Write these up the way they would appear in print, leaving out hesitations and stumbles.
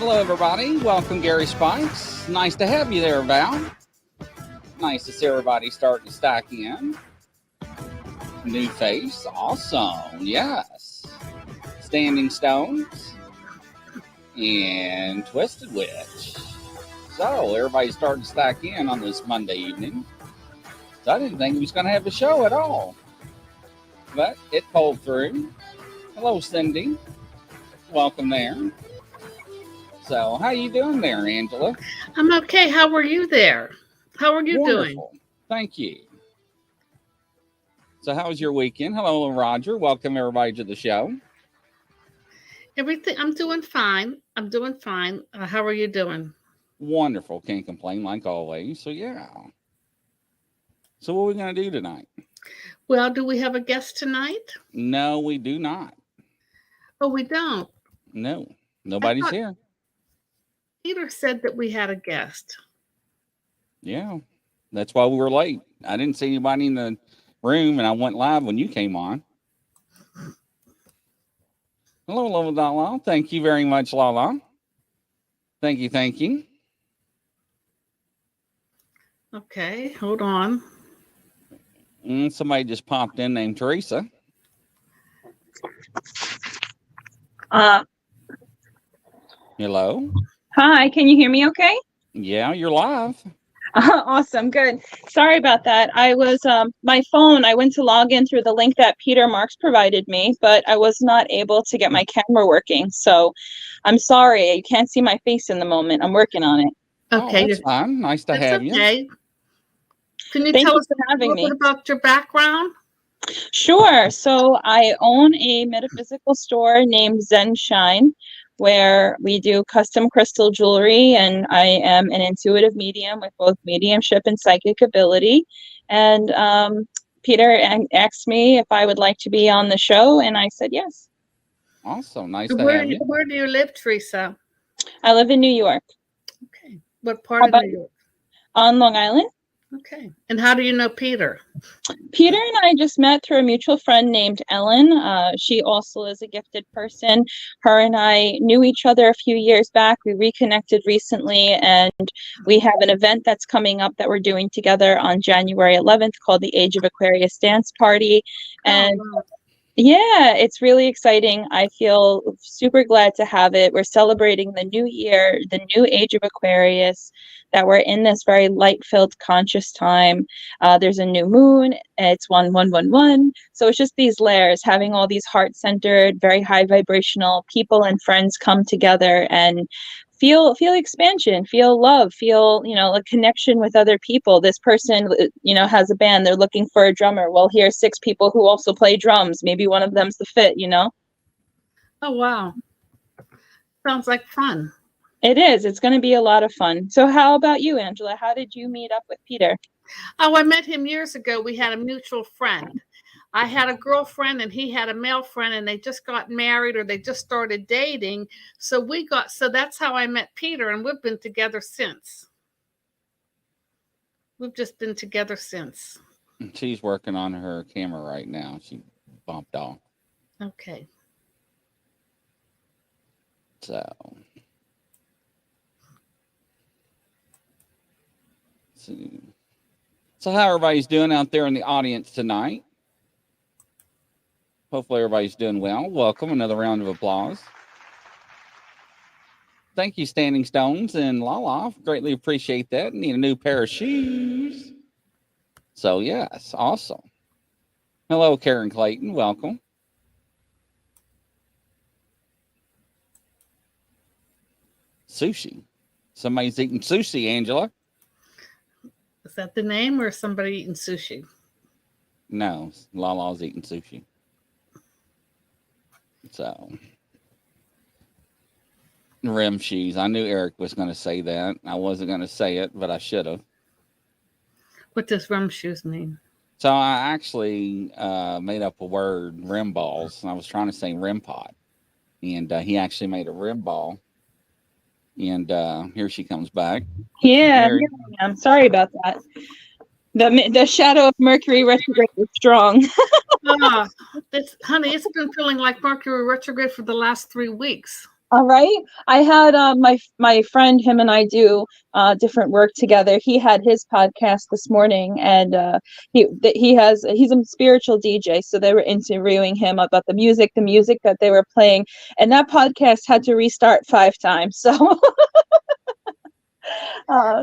Hello, everybody. Welcome, Gary Spikes. Nice to have you there, Val. Nice to see everybody starting to stack in. New face. Awesome. Yes. Standing Stones. And Twisted Witch. So, everybody's starting to stack in on this Monday evening. So, I didn't think we was going to have a show at all. But it pulled through. Hello, Cindy. Welcome there. So, how you doing there, Angela? I'm okay. How are you there? How are you Wonderful. doing? Thank you. So, how was your weekend? Hello, Roger. Welcome everybody to the show. Everything. I'm doing fine. I'm doing fine. How are you doing? Wonderful. Can't complain like always. So, yeah. So, what are we going to do tonight? Well, do we have a guest tonight? No, we do not. Oh, we don't. No, nobody's here. Peter said that we had a guest. Yeah, that's why we were late. I didn't see anybody in the room, and I went live when you came on. Hello, Lala. Thank you very much, Lala. Thank you, thank you. Okay, hold on. Somebody just popped in named Teresa. Hello. Hi, can you hear me okay? Yeah, you're live. Awesome, good. Sorry about that. I was, my phone, I went to log in through the link that Peter Marks provided me, but I was not able to get my camera working. So I'm sorry, you can't see my face in the moment. I'm working on it. Okay. Oh, that's fine. Nice to have you. Okay. Can you Thank tell you us for a having little me. bit about your background? Sure. So I own a metaphysical store named Zen Shine, where we do custom crystal jewelry, and I am an intuitive medium with both mediumship and psychic ability. And Peter asked me if I would like to be on the show, and I said yes. Awesome. Nice to have you. Where do you live, Teresa? I live in New York. Okay. What part of New York? On Long Island. Okay. And how do you know Peter? Peter and I just met through a mutual friend named Ellen. She also is a gifted person. Her and I knew each other a few years back. We reconnected recently, and we have an event that's coming up that we're doing together on January 11th called the Age of Aquarius Dance Party. And yeah, it's really exciting. I feel super glad to have it. We're celebrating the new year, the new age of Aquarius, that we're in this very light-filled conscious time. There's a new moon. It's 1111. So it's just these layers, having all these heart-centered, very high vibrational people and friends come together and feel expansion, feel love, feel, a connection with other people. This person, has a band. They're looking for a drummer. Well, here's 6 people who also play drums. Maybe one of them's the fit, Oh, wow. Sounds like fun. It is. It's going to be a lot of fun. So how about you, Angela? How did you meet up with Peter? Oh, I met him years ago. We had a mutual friend. I had a girlfriend and he had a male friend, and they just got married or they just started dating. So that's how I met Peter, and we've been together since. We've just been together since. She's working on her camera right now. She bumped off. Okay. So how everybody's doing out there in the audience tonight? Hopefully everybody's doing well. Welcome. Another round of applause. Thank you, Standing Stones and Lala. Greatly appreciate that. Need a new pair of shoes. So, yes, awesome. Hello, Karen Clayton. Welcome. Sushi. Somebody's eating sushi, Angela. Is that the name, or somebody eating sushi? No, Lala's eating sushi. So, rim shoes. I knew Eric was going to say that. I wasn't going to say it, but I should have. What does rim shoes mean? So I actually made up a word, rim balls, and I was trying to say rim pot. And he actually made a rim ball. And here she comes back. Yeah, I'm sorry about that. The shadow of Mercury retrograde is strong. Honey, it's been feeling like Mercury retrograde for the last 3 weeks. All right. I had my friend, him and I do different work together. He had his podcast this morning, and he's a spiritual DJ. So they were interviewing him about the music that they were playing, and that podcast had to restart 5 times. So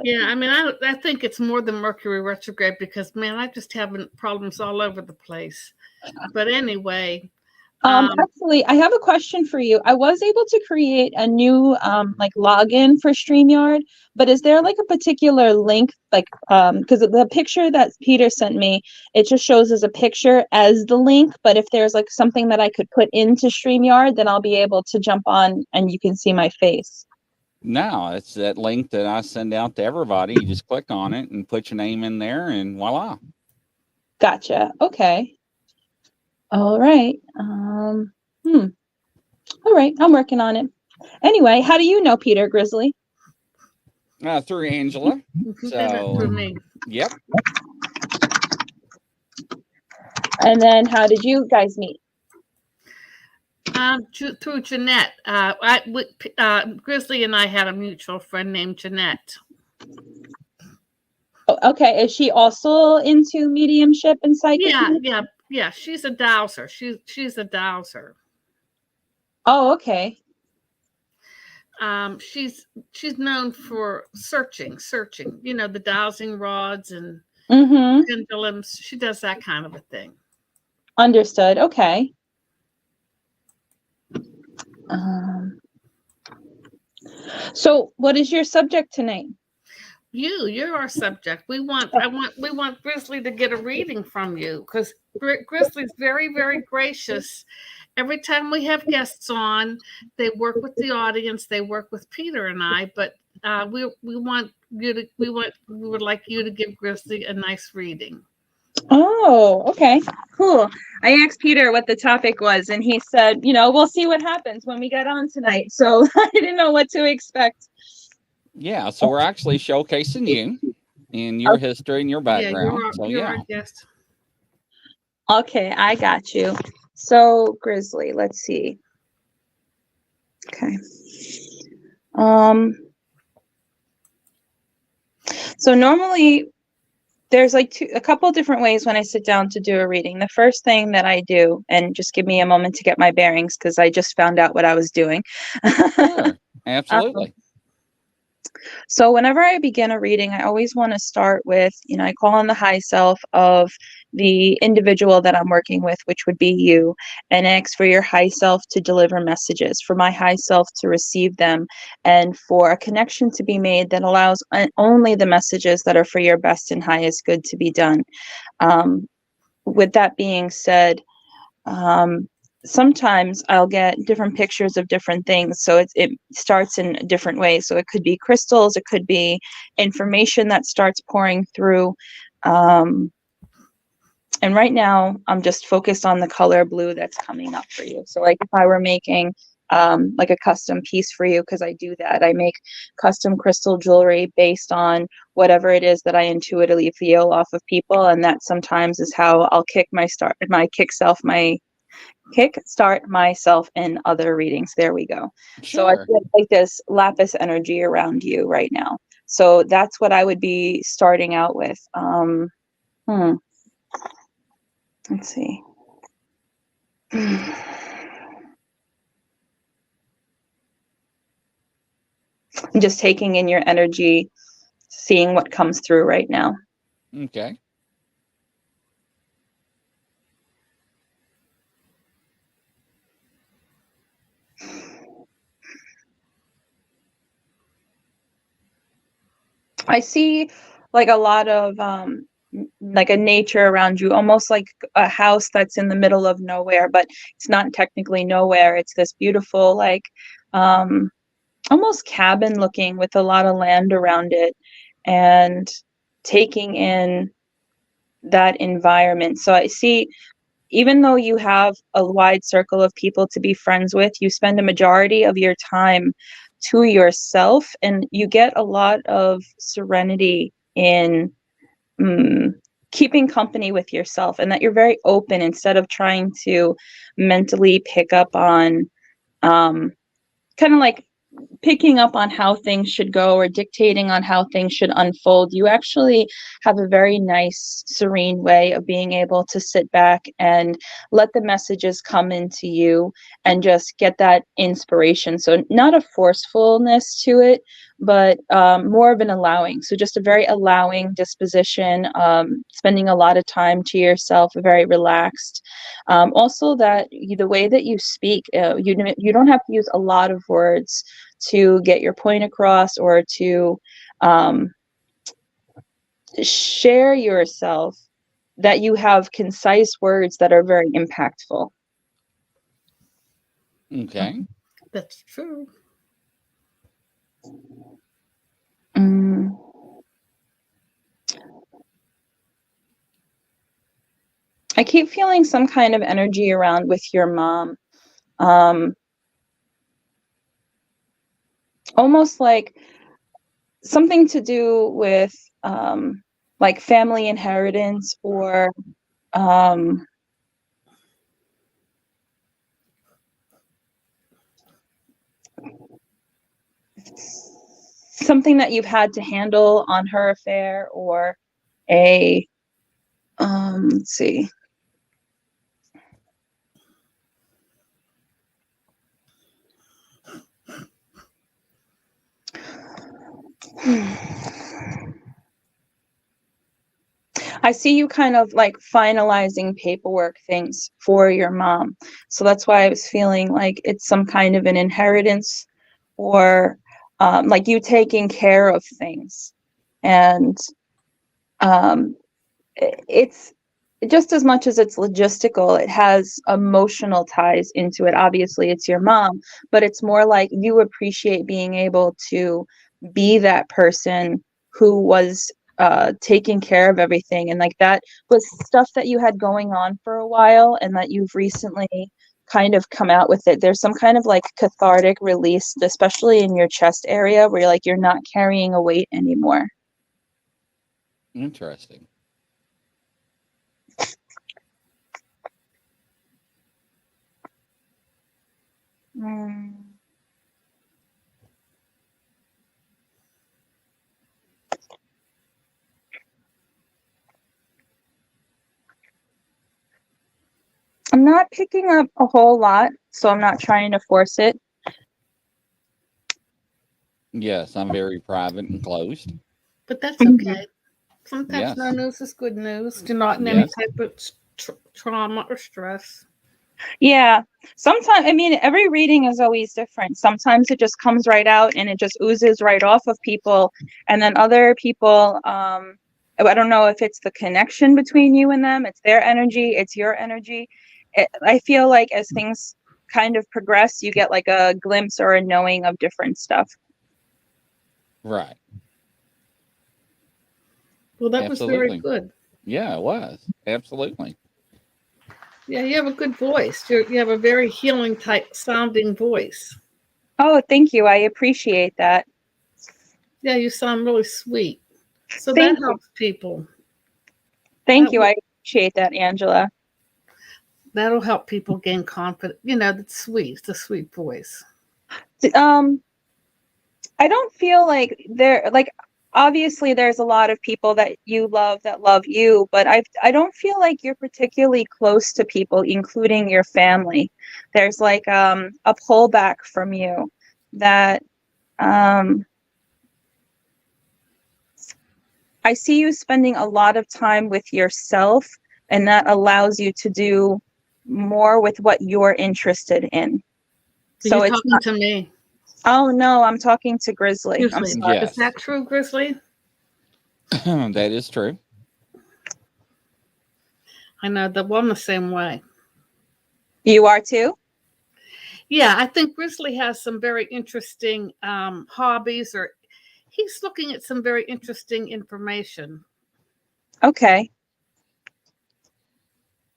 Yeah, I mean, I think it's more than Mercury retrograde because, man, I just having problems all over the place. But anyway, actually, I have a question for you. I was able to create a new like login for StreamYard, but is there like a particular link, like because the picture that Peter sent me, it just shows as a picture as the link, but if there's like something that I could put into StreamYard, then I'll be able to jump on and you can see my face. No, it's that link that I send out to everybody. You just click on it and put your name in there, and voila. Gotcha. Okay. All right. All right. I'm working on it. Anyway, how do you know Peter Grizzly? Through Angela. So, through me. Yep. And then how did you guys meet? Through Jeanette. Grizzly and I had a mutual friend named Jeanette. Oh, okay. Is she also into mediumship and psychic? Yeah. She's a dowser. She's a dowser. Oh, okay. She's known for searching. You know, the dowsing rods and pendulums. She does that kind of a thing. Understood. Okay. So what is your subject tonight? You're our subject. We want Grizzly to get a reading from you because Grizzly's very, very gracious. Every time we have guests on, they work with the audience. They work with Peter and I, but we would like you to give Grizzly a nice reading. Oh, okay, cool. I asked Peter what the topic was, and he said, we'll see what happens when we get on tonight. So I didn't know what to expect. Yeah, so we're actually showcasing you and your history and your background. You're our guest. Okay, I got you. So Grizzly, let's see. Okay. So normally there's like a couple different ways when I sit down to do a reading. The first thing that I do, and just give me a moment to get my bearings because I just found out what I was doing. Sure, absolutely. So whenever I begin a reading, I always want to start with, I call on the high self of the individual that I'm working with, which would be you, and ask for your high self to deliver messages, for my high self to receive them, and for a connection to be made that allows only the messages that are for your best and highest good to be done. With that being said, sometimes I'll get different pictures of different things. So it starts in different ways. So it could be crystals, it could be information that starts pouring through. And right now I'm just focused on the color blue that's coming up for you. So like if I were making like a custom piece for you, because I do that, I make custom crystal jewelry based on whatever it is that I intuitively feel off of people. And that sometimes is how I'll kickstart myself in other readings. There we go. Sure. So I feel like this lapis energy around you right now. So that's what I would be starting out with. Let's see. I'm just taking in your energy, seeing what comes through right now. Okay. I see like a lot of like a nature around you, almost like a house that's in the middle of nowhere, but it's not technically nowhere. It's this beautiful, like almost cabin looking with a lot of land around it, and taking in that environment. So I see, even though you have a wide circle of people to be friends with, you spend a majority of your time to yourself, and you get a lot of serenity in keeping company with yourself, and that you're very open instead of trying to mentally pick up on kind of like picking up on how things should go or dictating on how things should unfold. You actually have a very nice, serene way of being able to sit back and let the messages come into you and just get that inspiration. So not a forcefulness to it, but more of an allowing. So just a very allowing disposition, spending a lot of time to yourself, very relaxed. Also, that the way that you speak, you don't have to use a lot of words to get your point across or to share yourself, that you have concise words that are very impactful. Okay. That's true. I keep feeling some kind of energy around with your mom. Almost like something to do with like family inheritance or something that you've had to handle on her affair, or a let's see. I see you kind of like finalizing paperwork things for your mom. So that's why I was feeling like it's some kind of an inheritance, or like you taking care of things. And it's just as much as it's logistical, it has emotional ties into it. Obviously, it's your mom, but it's more like you appreciate being able to be that person who was taking care of everything. And like that was stuff that you had going on for a while and that you've recently kind of come out with it. There's some kind of like cathartic release, especially in your chest area, where you're not carrying a weight anymore. Interesting. I'm not picking up a whole lot, so I'm not trying to force it. Yes, I'm very private and closed. But that's okay. Sometimes Yes. no news is good news. You're not in any Yes. type of trauma or stress. Yeah. Sometimes, I mean, every reading is always different. Sometimes it just comes right out and it just oozes right off of people. And then other people, I don't know if it's the connection between you and them, it's their energy, it's your energy. I feel like as things kind of progress, you get like a glimpse or a knowing of different stuff. Right. Well, that Absolutely. was very good. Yeah, it was. Absolutely. Yeah, you have a good voice. You have a very healing type sounding voice. Oh, thank you. I appreciate that. Yeah, you sound really sweet. So Thank that you. helps people. Thank you. I appreciate that, Angela. That'll help people gain confidence. You know, that's sweet. It's a sweet voice. I don't feel like obviously there's a lot of people that you love that love you, but I don't feel like you're particularly close to people, including your family. There's like a pullback from you that I see you spending a lot of time with yourself, and that allows you to do more with what you're interested in. Are So you it's talking not, to me? oh no, I'm talking to Grizzly. I'm Grizzly. sorry. Is that true, Grizzly? That is true. I know that I'm the same way. You are too? Yeah, I think Grizzly has some very interesting hobbies, or he's looking at some very interesting information. Okay.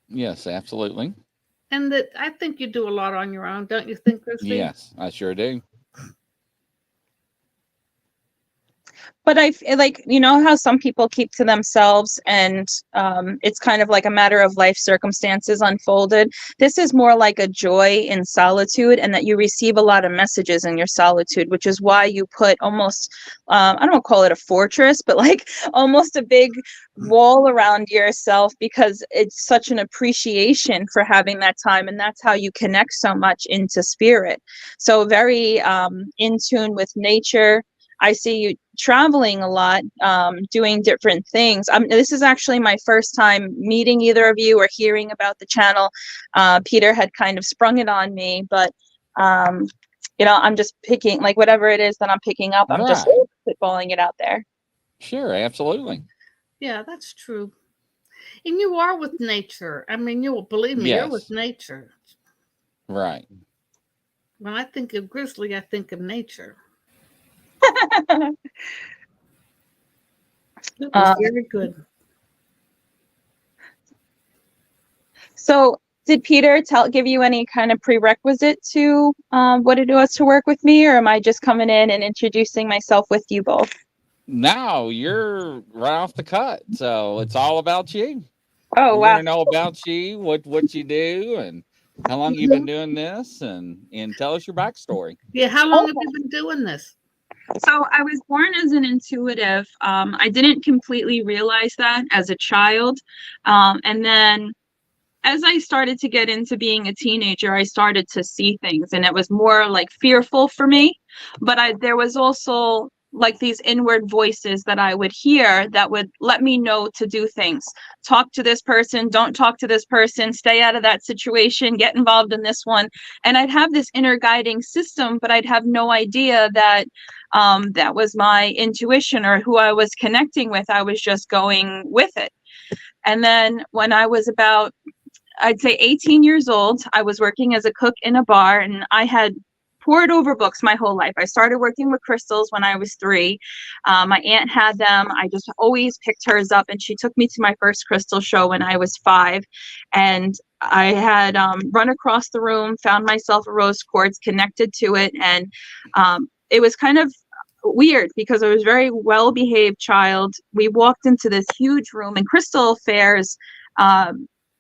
Yes, absolutely. And that I think you do a lot on your own, don't you think, Grizzly? Yes, I sure do. But like, you know how some people keep to themselves and it's kind of like a matter of life circumstances unfolded. This is more like a joy in solitude, and that you receive a lot of messages in your solitude, which is why you put almost, I don't call it a fortress, but like almost a big wall around yourself, because it's such an appreciation for having that time. And that's how you connect so much into spirit. So very in tune with nature. I see you traveling a lot, doing different things. This is actually my first time meeting either of you or hearing about the channel. Peter had kind of sprung it on me, but you know, I'm just picking, like, whatever it is that I'm picking up, I'm just spitballing it out there. Sure, absolutely. Yeah, that's true. And you are with nature. I mean, you will believe me, you're with nature. Right. When I think of Grizzly, I think of nature. That was very good. So did Peter give you any kind of prerequisite to what it was to work with me, or am I just coming in and introducing myself with you both? No, you're right off the cut. So it's all about you. Oh, we wow. want to know about you, what you do, and how long you've been doing this, and tell us your backstory. Yeah, how long have you been doing this? So I was born as an intuitive. I didn't completely realize that as a child. And then as I started to get into being a teenager, I started to see things, and it was more like fearful for me. But there was also like these inward voices that I would hear that would let me know to do things. Talk to this person, don't talk to this person, stay out of that situation, get involved in this one. And I'd have this inner guiding system, but I'd have no idea that that was my intuition or who I was connecting with. I was just going with it. And then when I was about, I'd say 18 years old, I was working as a cook in a bar, and I had poured over books my whole life. I started working with crystals when I was 3. My aunt had them. I just always picked hers up, and she took me to my first crystal show when I was 5. And I had run across the room, found myself a rose quartz, connected to it. And it was kind of weird because I was a very well-behaved child. We walked into this huge room, and crystal fairs,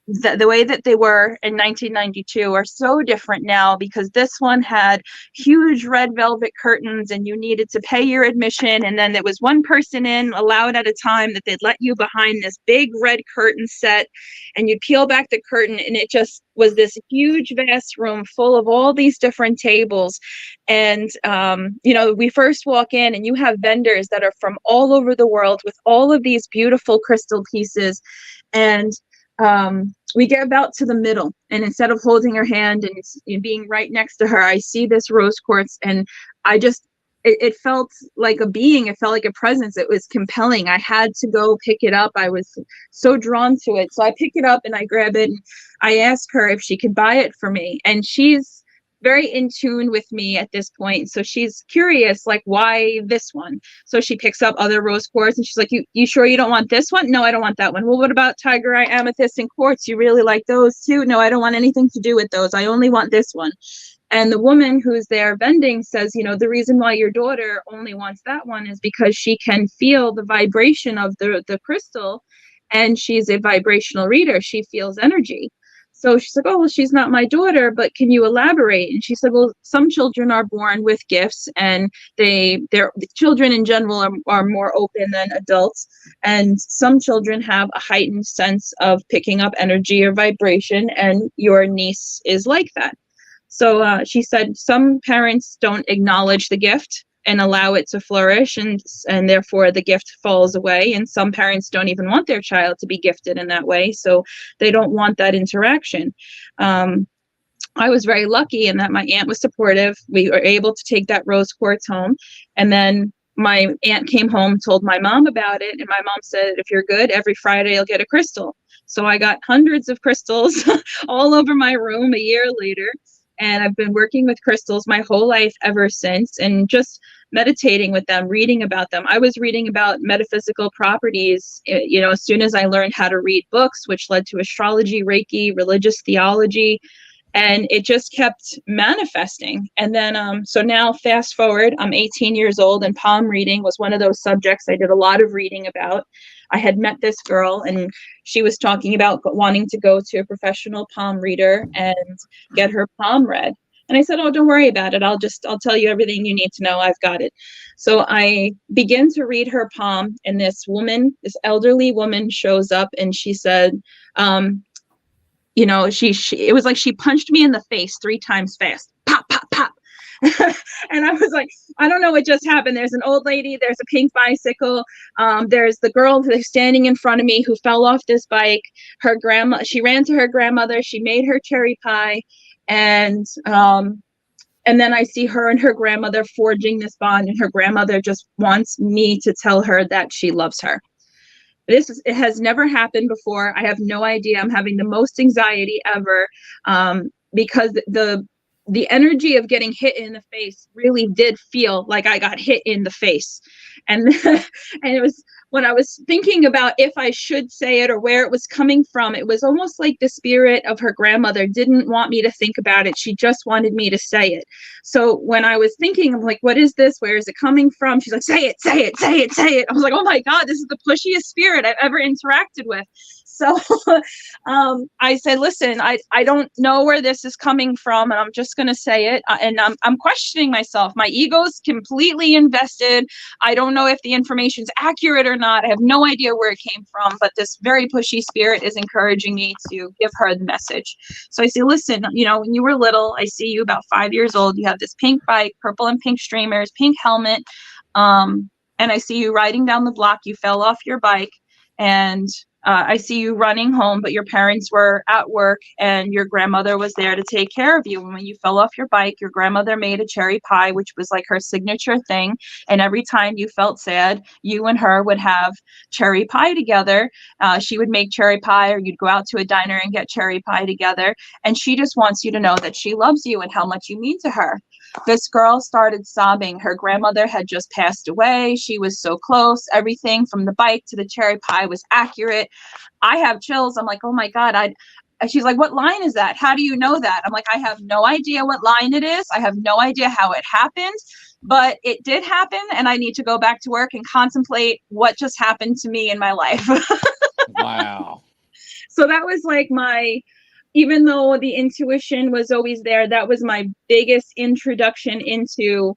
the way that they were in 1992 are so different now, because this one had huge red velvet curtains, and you needed to pay your admission, and then there was one person in allowed at a time that they'd let you behind this big red curtain set, and you'd peel back the curtain, and it just was this huge vast room full of all these different tables. And you know, we first walk in, and you have vendors that are from all over the world with all of these beautiful crystal pieces. And we get about to the middle, and instead of holding her hand and being right next to her, I see this rose quartz, and I just, it felt like a being. It felt like a presence. It was compelling. I had to go pick it up. I was so drawn to it. So I pick it up and I grab it, and I ask her if she could buy it for me. And she's very in tune with me at this point. So she's curious, like, why this one? So she picks up other rose quartz, and she's like, you sure you don't want this one? No, I don't want that one. Well, what about tiger eye amethyst and quartz? You really like those too? No, I don't want anything to do with those. I only want this one. And the woman who's there vending says, you know, the reason why your daughter only wants that one is because she can feel the vibration of the crystal, and she's a vibrational reader. She feels energy. So she's like, oh, well, she's not my daughter, but can you elaborate? And she said, well, some children are born with gifts, and children in general are more open than adults. And some children have a heightened sense of picking up energy or vibration, and your niece is like that. So she said some parents don't acknowledge the gift and allow it to flourish, and therefore the gift falls away. And some parents don't even want their child to be gifted in that way, so they don't want that interaction. I was very lucky in that my aunt was supportive. We were able to take that rose quartz home, and then my aunt came home, told my mom about it, and my mom said, if you're good, every Friday you'll get a crystal. So I got hundreds of crystals all over my room a year later. And I've been working with crystals my whole life ever since, and just meditating with them, reading about them. I was reading about metaphysical properties, you know, as soon as I learned how to read books, which led to astrology, Reiki, religious theology. And it just kept manifesting. And then, so now fast forward, I'm 18 years old, and palm reading was one of those subjects I did a lot of reading about. I had met this girl, and she was talking about wanting to go to a professional palm reader and get her palm read. And I said, oh, don't worry about it. I'll tell you everything you need to know. I've got it. So I begin to read her palm, and this elderly woman shows up, and she said, you know, it was like she punched me in the face 3 times fast. Pop, pop, pop. And I was like, I don't know what just happened. There's an old lady, there's a pink bicycle, there's the girl who's standing in front of me who fell off this bike. She ran to her grandmother, she made her cherry pie, and then I see her and her grandmother forging this bond, and her grandmother just wants me to tell her that she loves her. It has never happened before. I have no idea. I'm having the most anxiety ever, because the energy of getting hit in the face really did feel like I got hit in the face. And and it was, when I was thinking about if I should say it or where it was coming from, it was almost like the spirit of her grandmother didn't want me to think about it. She just wanted me to say it. So when I was thinking, I'm like, what is this? Where is it coming from? She's like, say it, say it, say it, say it. I was like, oh my God, this is the pushiest spirit I've ever interacted with. So I said, listen, I don't know where this is coming from, and I'm just going to say it. And I'm questioning myself. My ego's completely invested. I don't know if the information's accurate or not. I have no idea where it came from, but this very pushy spirit is encouraging me to give her the message. So I say, listen, you know, when you were little, I see you about 5 years old. You have this pink bike, purple and pink streamers, pink helmet. And I see you riding down the block. You fell off your bike, and I see you running home, but your parents were at work and your grandmother was there to take care of you. And when you fell off your bike, your grandmother made a cherry pie, which was like her signature thing. And every time you felt sad, you and her would have cherry pie together. She would make cherry pie, or you'd go out to a diner and get cherry pie together. And she just wants you to know that she loves you and how much you mean to her. This girl started sobbing. Her grandmother had just passed away. She was so close. Everything from the bike to the cherry pie was accurate. I have chills. I'm like, oh my God. She's like, what line is that? How do you know that? I'm like, I have no idea what line it is. I have no idea how it happened, but it did happen. And I need to go back to work and contemplate what just happened to me in my life. Wow. So that was like even though the intuition was always there, that was my biggest introduction into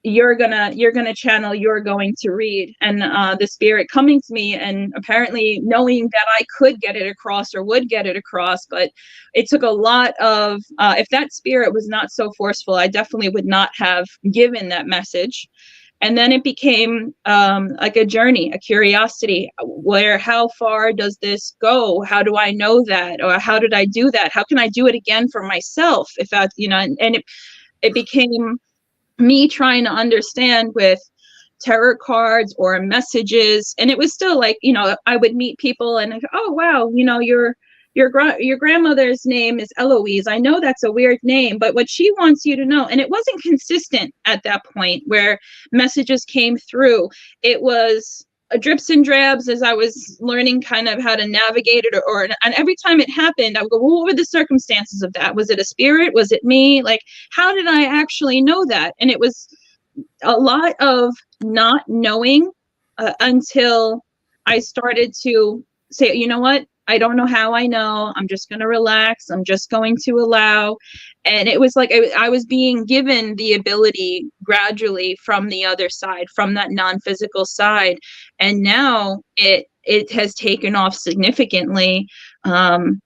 you're gonna channel, you're going to read, and the spirit coming to me, and apparently knowing that I could get it across or would get it across. But it took a lot of, if that spirit was not so forceful, I definitely would not have given that message. And then it became like a journey, a curiosity. How far does this go? How do I know that? Or how did I do that? How can I do it again for myself? If that, you know, and it became me trying to understand with tarot cards or messages. And it was still like, you know, I would meet people and I go, oh, wow, you know, your grandmother's name is Eloise. I know that's a weird name, but what she wants you to know, and it wasn't consistent at that point where messages came through. It was drips and drabs as I was learning kind of how to navigate it, and every time it happened, I would go, well, what were the circumstances of that? Was it a spirit? Was it me? Like, how did I actually know that? And it was a lot of not knowing until I started to say, you know what? I don't know how I know. I'm just going to relax. I'm just going to allow. And it was like I was being given the ability gradually from the other side, from that non-physical side. And now it has taken off significantly. And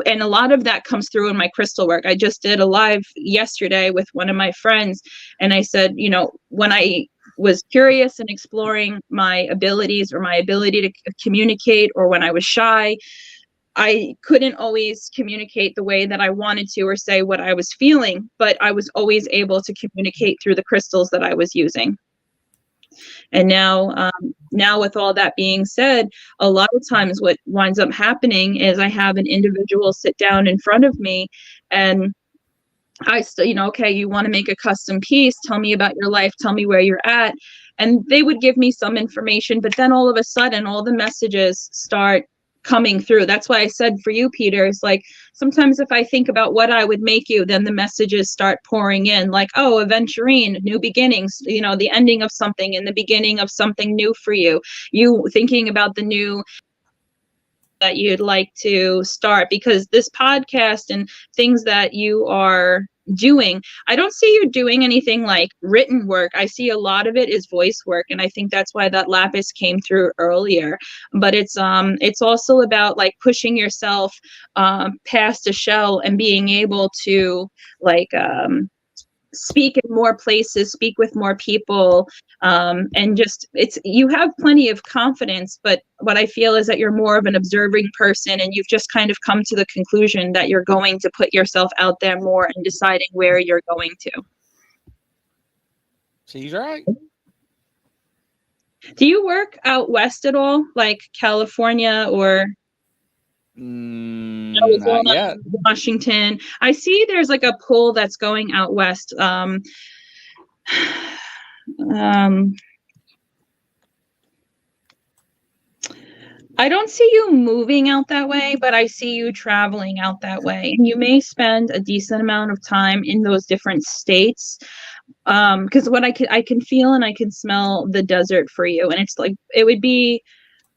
a lot of that comes through in my crystal work. I just did a live yesterday with one of my friends. And I said, you know, when I was curious and exploring my abilities or my ability to communicate, or when I was shy, I couldn't always communicate the way that I wanted to or say what I was feeling, but I was always able to communicate through the crystals that I was using. And now with all that being said, a lot of times what winds up happening is I have an individual sit down in front of me, and I still, you know, okay, you want to make a custom piece, tell me about your life, tell me where you're at. And they would give me some information, but then all of a sudden, all the messages start coming through. That's why I said for you, Peter, it's like sometimes if I think about what I would make you, then the messages start pouring in like, oh, aventurine, new beginnings, you know, the ending of something and the beginning of something new for you. You thinking about the new that you'd like to start, because this podcast and things that you are doing, I don't see you doing anything like written work. I see a lot of it is voice work, and I think that's why that lapis came through earlier. But it's also about like pushing yourself past a shell and being able to like speak in more places, speak with more people, and just you have plenty of confidence. But what I feel is that you're more of an observing person, and you've just kind of come to the conclusion that you're going to put yourself out there more and deciding where you're going to. She's right. Do you work out west at all, like California or Not yet. Washington? I see there's like a pull that's going out west. I don't see you moving out that way, but I see you traveling out that way. And you may spend a decent amount of time in those different states. Because what I can feel and I can smell the desert for you. And it's like, it would be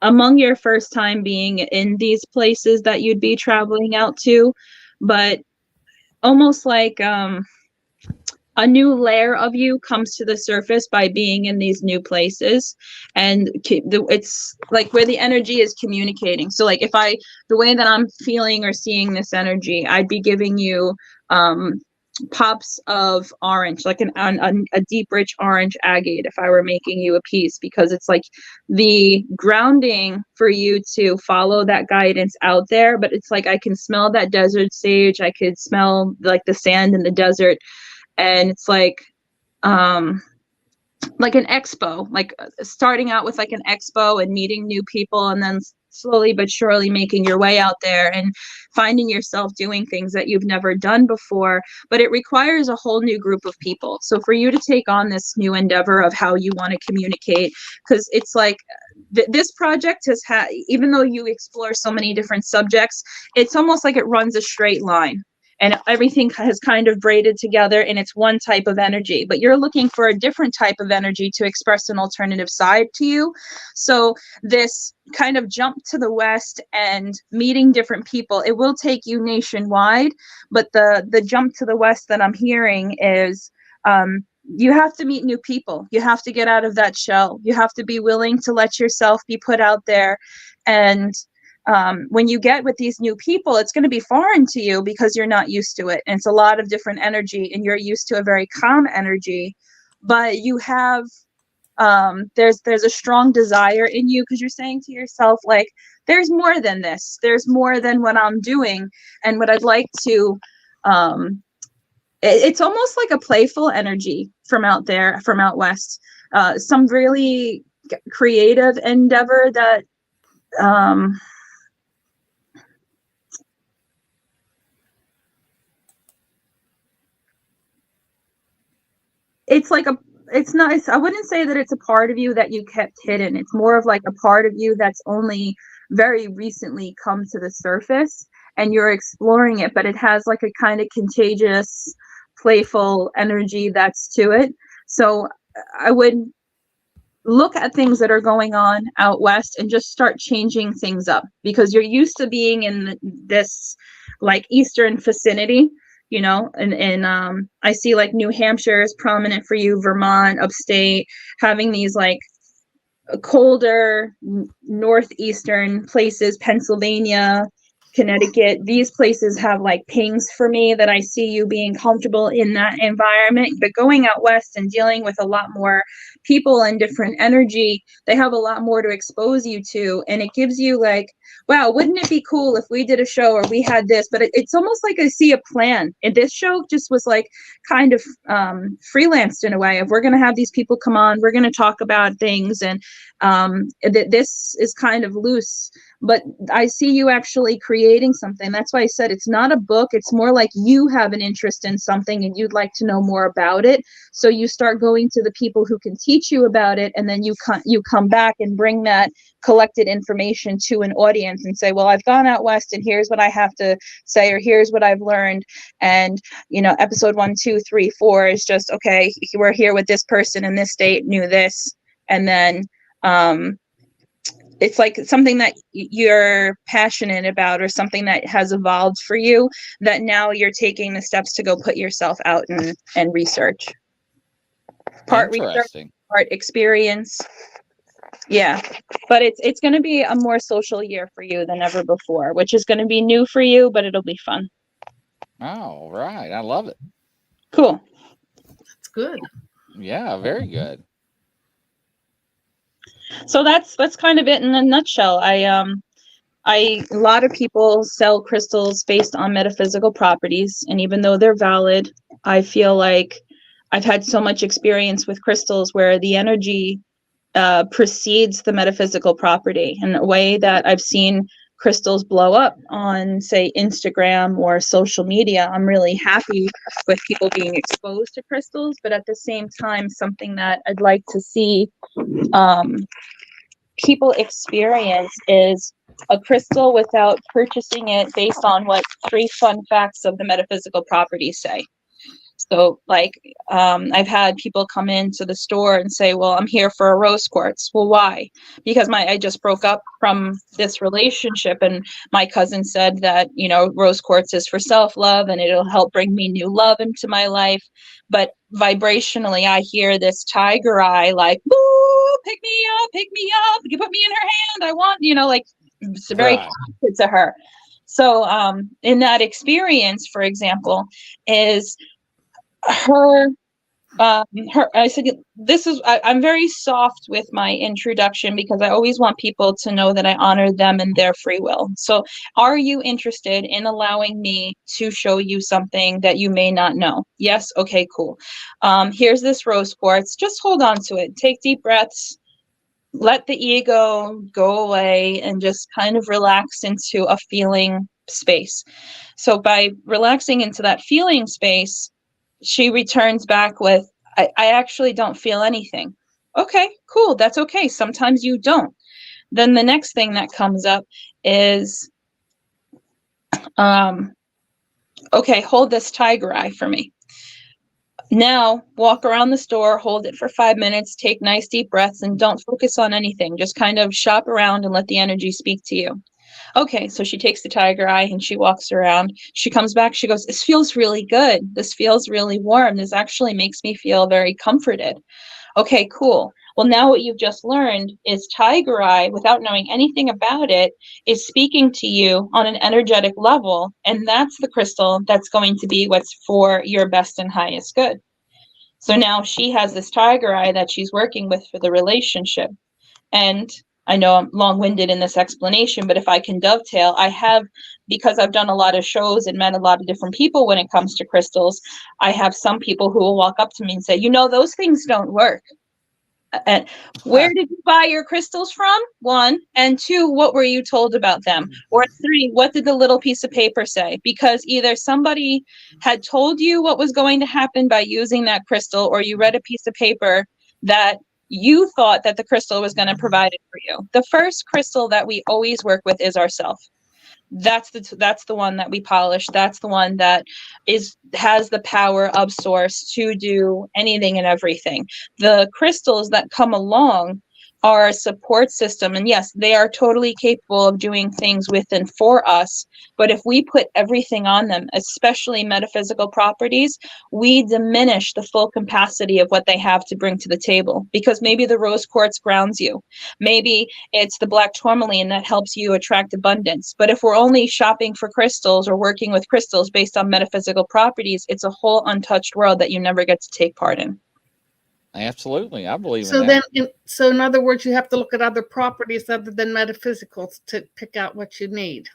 among your first time being in these places that you'd be traveling out to, but almost like a new layer of you comes to the surface by being in these new places. And it's like where the energy is communicating. So like the way that I'm feeling or seeing this energy, I'd be giving you pops of orange, like a deep rich orange agate if I were making you a piece, because it's like the grounding for you to follow that guidance out there. But it's like I can smell that desert sage, I could smell like the sand in the desert, and it's like an expo, like starting out with like an expo and meeting new people, and then slowly but surely making your way out there and finding yourself doing things that you've never done before. But it requires a whole new group of people. So for you to take on this new endeavor of how you want to communicate, because it's like this project has had, even though you explore so many different subjects, it's almost like it runs a straight line. And everything has kind of braided together and it's one type of energy, but you're looking for a different type of energy to express an alternative side to you. So this kind of jump to the west and meeting different people, it will take you nationwide, but the jump to the west that I'm hearing is you have to meet new people. You have to get out of that shell. You have to be willing to let yourself be put out there. And when you get with these new people, it's going to be foreign to you because you're not used to it. And it's a lot of different energy, and you're used to a very calm energy. But you have, there's a strong desire in you, because you're saying to yourself, like, there's more than this. There's more than what I'm doing. And what I'd like to, it's almost like a playful energy from out there, from out west. Some really creative endeavor that, it's like it's not, I wouldn't say that it's a part of you that you kept hidden. It's more of like a part of you that's only very recently come to the surface, and you're exploring it, but it has like a kind of contagious, playful energy that's to it. So I would look at things that are going on out west and just start changing things up, because you're used to being in this like eastern vicinity, you know, and I see like New Hampshire is prominent for you, Vermont, upstate, having these like colder northeastern places, Pennsylvania, Connecticut. These places have like pings for me that I see you being comfortable in that environment. But going out west and dealing with a lot more people and different energy, they have a lot more to expose you to, and it gives you like, wow, wouldn't it be cool if we did a show or we had this? But it's almost like I see a plan. And this show just was like kind of freelanced in a way of, we're going to have these people come on, we're going to talk about things, and this is kind of loose. But I see you actually creating something. That's why I said it's not a book. It's more like you have an interest in something and you'd like to know more about it. So you start going to the people who can teach you about it, and then you come back and bring that collected information to an audience months and say, well, I've gone out west and here's what I have to say, or here's what I've learned. And, episode 1, 2, 3, 4 is just, okay, we're here with this person in this state, knew this. And then it's like something that you're passionate about or something that has evolved for you, that now you're taking the steps to go put yourself out and research. Part research, part experience. Yeah, but it's going to be a more social year for you than ever before, which is going to be new for you, but it'll be fun. Oh, right. I love it. Cool. That's good. Yeah, very good. So that's kind of it in a nutshell. A lot of people sell crystals based on metaphysical properties, and even though they're valid, I feel like I've had so much experience with crystals where the energy precedes the metaphysical property in a way that I've seen crystals blow up on, say, Instagram or social media. I'm really happy with people being exposed to crystals, but at the same time, something that I'd like to see people experience is a crystal without purchasing it based on what 3 fun facts of the metaphysical properties say. So, like, I've had people come into the store and say, well, I'm here for a rose quartz. Well, why? Because I just broke up from this relationship, and my cousin said that, rose quartz is for self-love and it'll help bring me new love into my life. But vibrationally, I hear this tiger eye, like, boo, pick me up, you put me in her hand. I want, like, it's very connected to her. So, in that experience, for example, is I said, I'm very soft with my introduction because I always want people to know that I honor them and their free will. So are you interested in allowing me to show you something that you may not know? Yes. Okay, cool. Here's this rose quartz. Just hold on to it. Take deep breaths. Let the ego go away and just kind of relax into a feeling space. So by relaxing into that feeling space, she returns back with, I actually don't feel anything. Okay, cool. That's okay. Sometimes you don't. Then the next thing that comes up is, okay, hold this tiger eye for me. Now walk around the store, hold it for 5 minutes, take nice deep breaths, and don't focus on anything. Just kind of shop around and let the energy speak to you. Okay, so she takes the tiger eye and she walks around. She comes back, she goes, this feels really good. This feels really warm. This actually makes me feel very comforted. Okay, cool. Well, now what you've just learned is tiger eye, without knowing anything about it, is speaking to you on an energetic level. And that's the crystal that's going to be what's for your best and highest good. So now she has this tiger eye that she's working with for the relationship. And I know I'm long-winded in this explanation, but if I can dovetail, because I've done a lot of shows and met a lot of different people when it comes to crystals, I have some people who will walk up to me and say, those things don't work. And where did you buy your crystals from? 1, and 2, what were you told about them? Or 3, what did the little piece of paper say? Because either somebody had told you what was going to happen by using that crystal, or you read a piece of paper that you thought that the crystal was going to provide it for you. The first crystal that we always work with is ourself. That's the one that we polish. That's the one that has the power of source to do anything and everything. The crystals that come along are a support system, and yes, they are totally capable of doing things with and for us. But if we put everything on them, especially metaphysical properties, we diminish the full capacity of what they have to bring to the table. Because maybe the rose quartz grounds you, maybe it's the black tourmaline that helps you attract abundance. But if we're only shopping for crystals or working with crystals based on metaphysical properties, it's a whole untouched world that you never get to take part in. Absolutely. I believe in that. So in other words, you have to look at other properties other than metaphysicals to pick out what you need.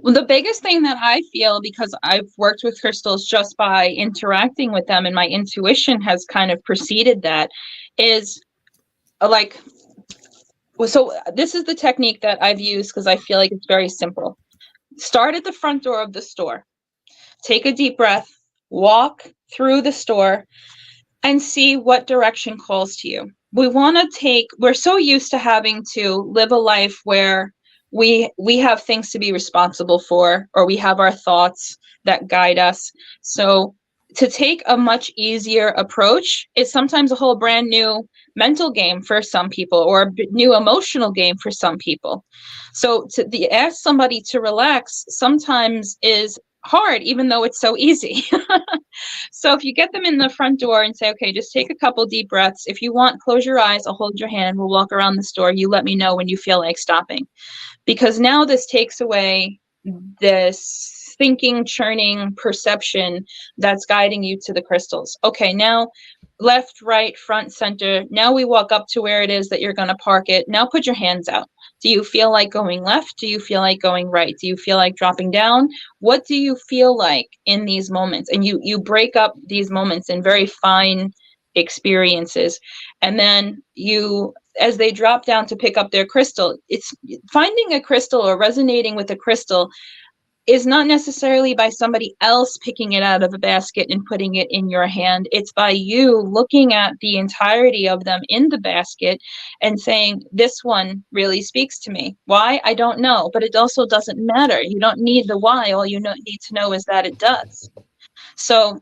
Well, the biggest thing that I feel, because I've worked with crystals just by interacting with them, and my intuition has kind of preceded that, is so this is the technique that I've used because I feel like it's very simple. Start at the front door of the store. Take a deep breath, walk through the store, and see what direction calls to you. We're so used to having to live a life where we have things to be responsible for, or we have our thoughts that guide us. So to take a much easier approach is sometimes a whole brand new mental game for some people, or a new emotional game for some people. So ask somebody to relax sometimes is hard, even though it's so easy. So if you get them in the front door and say, okay, just take a couple deep breaths. If you want, close your eyes. I'll hold your hand. We'll walk around the store. You let me know when you feel like stopping. Because now this takes away this thinking, churning perception that's guiding you to the crystals. Okay, now left, right, front, center. Now we walk up to where it is that you're going to park it. Now put your hands out. Do you feel like going left? Do you feel like going right? Do you feel like dropping down? What do you feel like in these moments? And you break up these moments in very fine experiences. And then as they drop down to pick up their crystal, it's finding a crystal or resonating with a crystal is not necessarily by somebody else picking it out of a basket and putting it in your hand. It's by you looking at the entirety of them in the basket and saying, this one really speaks to me. Why? I don't know, but it also doesn't matter. You don't need the why. All you need to know is that it does. So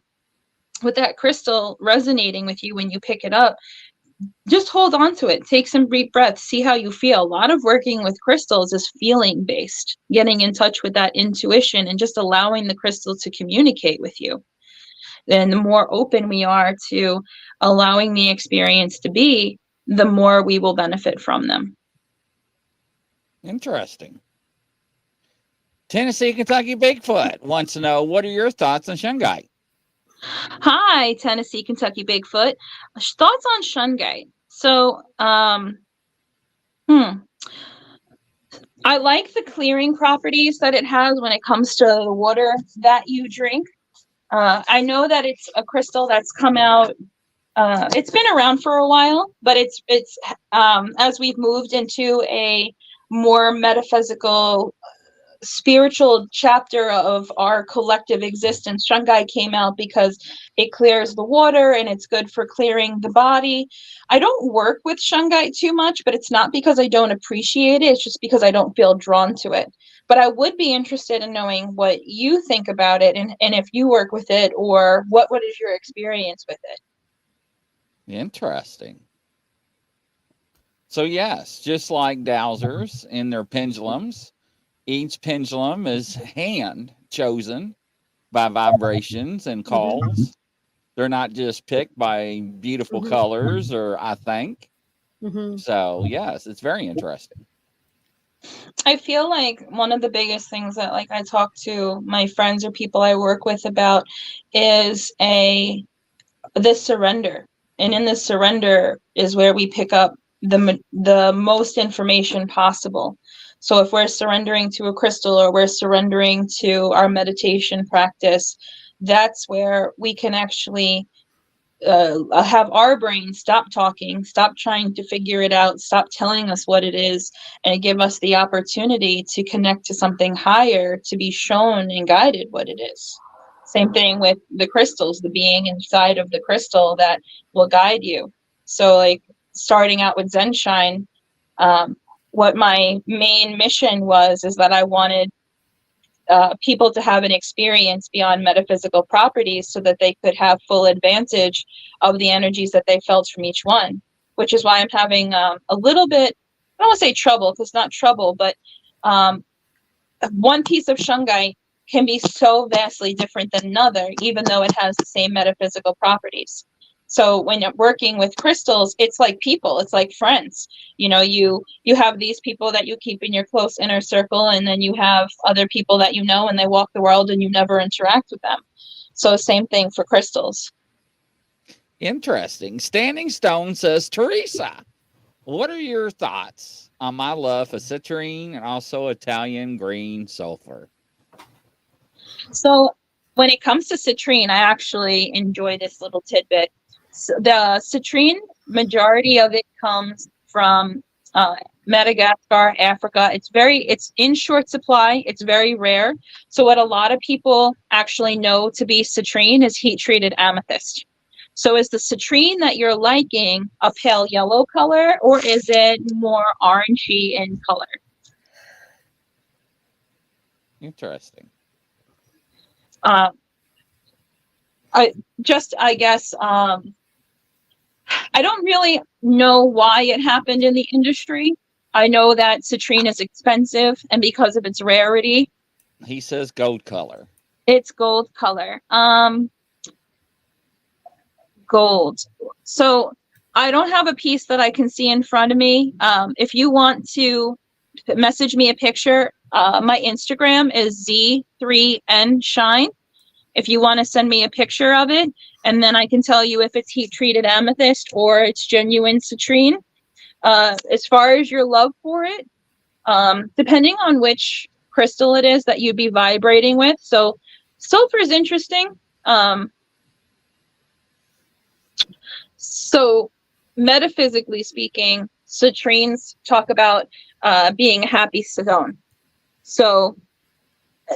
with that crystal resonating with you when you pick it up, just hold on to it. Take some deep breaths. See how you feel. A lot of working with crystals is feeling based, getting in touch with that intuition and just allowing the crystal to communicate with you. And the more open we are to allowing the experience to be, the more we will benefit from them. Interesting. Tennessee, Kentucky Bigfoot wants to know, what are your thoughts on Shungite? Hi, Tennessee, Kentucky Bigfoot. Thoughts on Shungite. So, I like the clearing properties that it has when it comes to the water that you drink. I know that it's a crystal that's come out. It's been around for a while, but it's as we've moved into a more metaphysical, spiritual chapter of our collective existence, Shungite came out because it clears the water and it's good for clearing the body. I don't work with Shungite too much, but it's not because I don't appreciate it. It's just because I don't feel drawn to it. But I would be interested in knowing what you think about it, and if you work with it, or what is your experience with it? Interesting. So yes, just like dowsers in their pendulums, each pendulum is hand chosen by vibrations and calls. They're not just picked by beautiful colors or I think. So yes, it's very interesting. I feel like one of the biggest things that like I talk to my friends or people I work with about is this surrender. And in this surrender is where we pick up the most information possible. So if we're surrendering to a crystal, or we're surrendering to our meditation practice, that's where we can actually have our brain stop talking, stop trying to figure it out, stop telling us what it is, and give us the opportunity to connect to something higher, to be shown and guided what it is. Same thing with the crystals, the being inside of the crystal that will guide you. So like starting out with Zenshine, what my main mission is that I wanted people to have an experience beyond metaphysical properties so that they could have full advantage of the energies that they felt from each one, which is why I'm having a little bit, I don't want to say trouble, because not trouble, but one piece of Shungite can be so vastly different than another, even though it has the same metaphysical properties. So when you're working with crystals, it's like people, it's like friends. You know, you have these people that you keep in your close inner circle, and then you have other people that you know, and they walk the world and you never interact with them. So same thing for crystals. Interesting. Standing Stone says, Teresa, what are your thoughts on my love for citrine and also Italian green sulfur? So when it comes to citrine, I actually enjoy this little tidbit. So the citrine, majority of it comes from Madagascar, Africa. It's in short supply. It's very rare. So what a lot of people actually know to be citrine is heat-treated amethyst. So is the citrine that you're liking a pale yellow color, or is it more orangey in color? Interesting. I guess, I don't really know why it happened in the industry. I know that citrine is expensive, and because of its rarity, He says gold color. it's gold color. Gold. So I don't have a piece that I can see in front of me. If you want to message me a picture, my Instagram is Z3N Shine. If you want to send me a picture of it, and then I can tell you if it's heat treated amethyst or it's genuine citrine. As far as your love for it, depending on which crystal it is that you'd be vibrating with. So sulfur is interesting. So metaphysically speaking, citrines talk about being a happy stone. So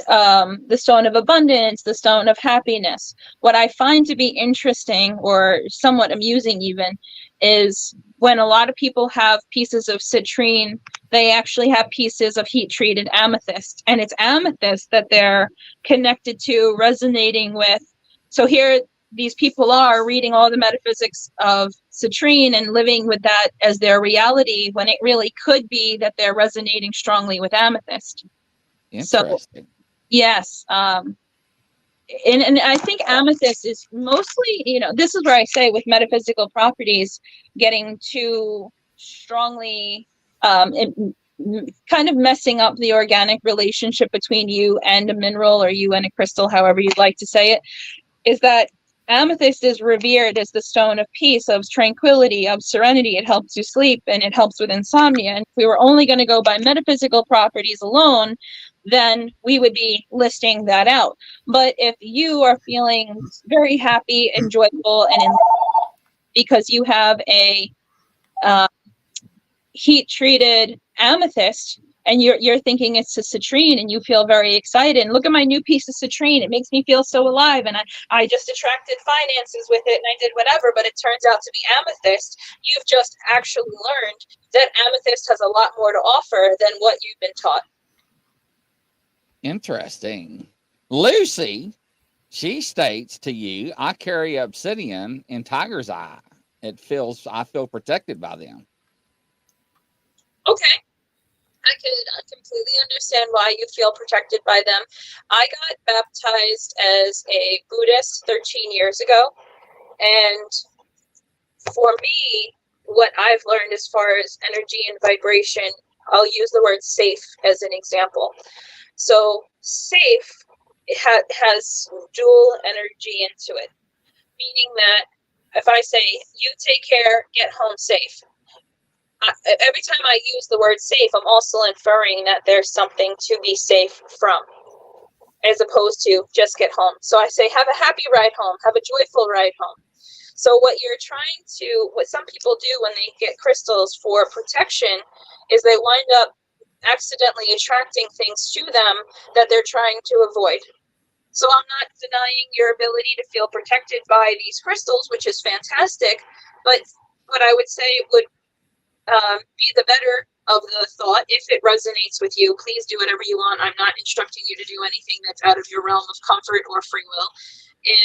the stone of abundance, the stone of happiness. What I find to be interesting, or somewhat amusing even, is when a lot of people have pieces of citrine, they actually have pieces of heat treated amethyst, and it's amethyst that they're connected to, resonating with. So here these people are reading all the metaphysics of citrine and living with that as their reality, when it really could be that they're resonating strongly with amethyst. Interesting. So, yes. And I think amethyst is mostly, this is where I say with metaphysical properties getting too strongly, kind of messing up the organic relationship between you and a mineral, or you and a crystal, however you'd like to say it, is that amethyst is revered as the stone of peace, of tranquility, of serenity. It helps you sleep, and it helps with insomnia. And if we were only going to go by metaphysical properties alone, then we would be listing that out. But if you are feeling very happy and joyful and because you have a heat treated amethyst, and you're thinking it's a citrine, and you feel very excited, and look at my new piece of citrine, it makes me feel so alive, and I just attracted finances with it, and I did whatever, but it turns out to be amethyst. You've just actually learned that amethyst has a lot more to offer than what you've been taught. Interesting. Lucy, she states to you, I carry obsidian in tiger's eye. I feel protected by them. Okay. I completely understand why you feel protected by them. I got baptized as a Buddhist 13 years ago. And for me, what I've learned as far as energy and vibration, I'll use the word safe as an example. So safe has dual energy into it, meaning that if I say, you take care, get home safe, every time I use the word safe, I'm also inferring that there's something to be safe from, as opposed to just get home. So I say, have a happy ride home, have a joyful ride home. So what some people do when they get crystals for protection is they wind up accidentally attracting things to them that they're trying to avoid. So I'm not denying your ability to feel protected by these crystals, which is fantastic, but what I would say would be the better of the thought. If it resonates with you, please do whatever you want. I'm not instructing you to do anything that's out of your realm of comfort or free will.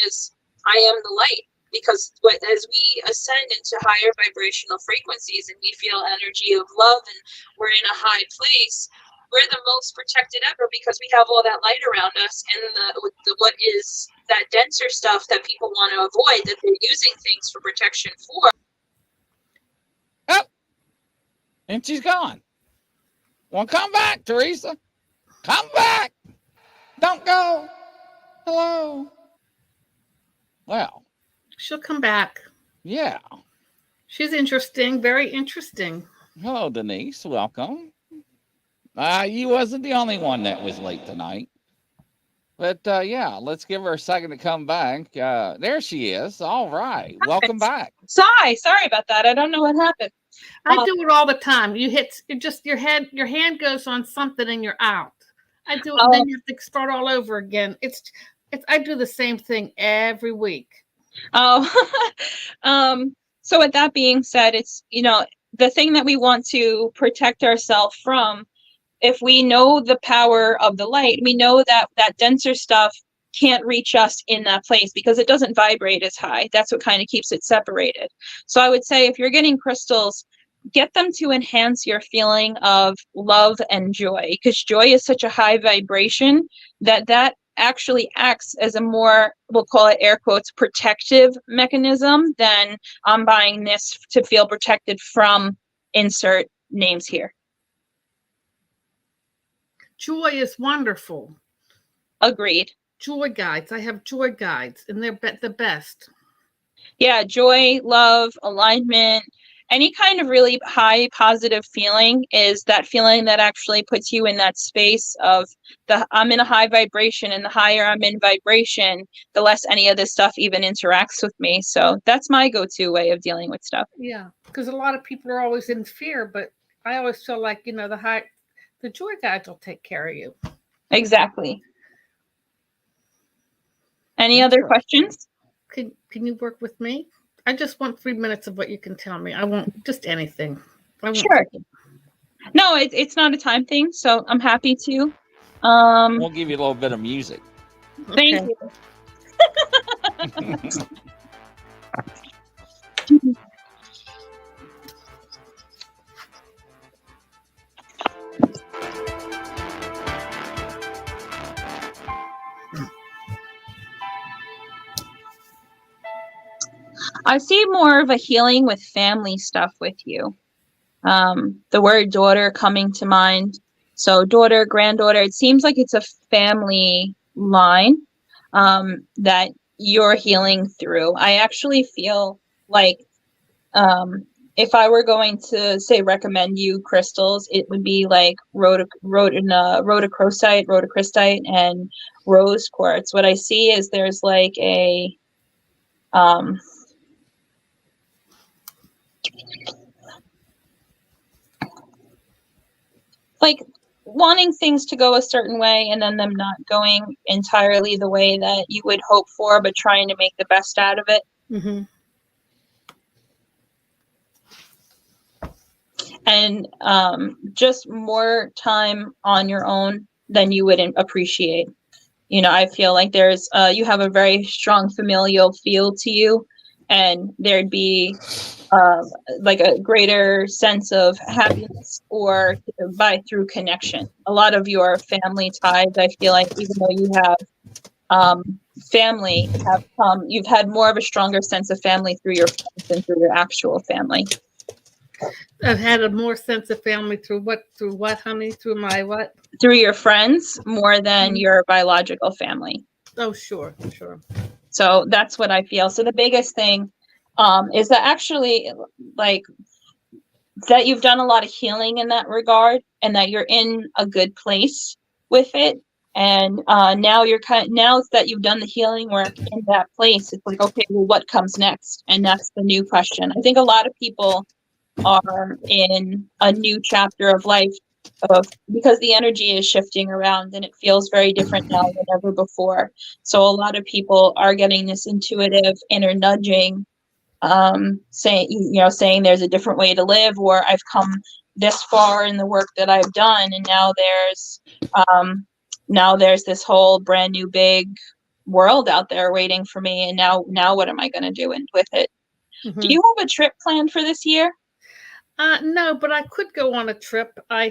Is I am the light, because as we ascend into higher vibrational frequencies and we feel energy of love and we're in a high place, we're the most protected ever, because we have all that light around us, and the what is that denser stuff that people want to avoid, that they're using things for protection for. Oh, and she's gone. Well, come back, Teresa. Come back. Don't go. Hello. Well, She'll come back. yeah. She's interesting, very interesting. Hello, Denise. Welcome. You wasn't the only one that was late tonight. But yeah, let's give her a second to come back. There she is. All right. Welcome back. Sorry about that. I don't know what happened. I do it all the time. You hit just your hand goes on something and you're out. I do it, and then you have to start all over again. I do the same thing every week. So with that being said, it's, the thing that we want to protect ourselves from if we know the power of the light, we know that that denser stuff can't reach us in that place because it doesn't vibrate as high. That's what kind of keeps it separated. So I would say if you're getting crystals, get them to enhance your feeling of love and joy, because joy is such a high vibration that actually acts as a more, we'll call it air quotes, protective mechanism than I'm buying this to feel protected from insert names here. Joy is wonderful. Agreed. Joy guides. I have joy guides, and they're the best. Yeah, joy, love, alignment, any kind of really high positive feeling is that feeling that actually puts you in that space of I'm in a high vibration, and the higher I'm in vibration, the less any of this stuff even interacts with me. So that's my go-to way of dealing with stuff. Yeah, because a lot of people are always in fear, but I always feel like, the joy guides will take care of you. Exactly. Any other questions? Can you work with me? I just want 3 minutes of what you can tell me. I want just anything. Sure. No, it's not a time thing, so I'm happy to. We'll give you a little bit of music. Thank you. I see more of a healing with family stuff with you. The word daughter coming to mind. So daughter, granddaughter, it seems like it's a family line that you're healing through. I actually feel like if I were going to say recommend you crystals, it would be like rhodochrosite, and rose quartz. What I see is there's like a like wanting things to go a certain way and then them not going entirely the way that you would hope for, but trying to make the best out of it. Mm-hmm. And just more time on your own than you would appreciate. I feel like there's you have a very strong familial feel to you, and there'd be like a greater sense of happiness or through connection. A lot of your family ties, I feel like, even though you have family, you've had more of a stronger sense of family through your friends than through your actual family. I've had a more sense of family through what, honey? Through my what? Through your friends more than your biological family. Oh, sure. So that's what I feel. So the biggest thing is that actually, like, that you've done a lot of healing in that regard, and that you're in a good place with it. And now now that you've done the healing work in that place, it's like, okay, well, what comes next? And that's the new question. I think a lot of people are in a new chapter of life because the energy is shifting around, and it feels very different now than ever before. So a lot of people are getting this intuitive inner nudging, saying there's a different way to live, or I've come this far in the work that I've done, and now there's this whole brand new big world out there waiting for me, and now what am I going to do with it? Mm-hmm. Do you have a trip planned for this year? No, but I could go on a trip. I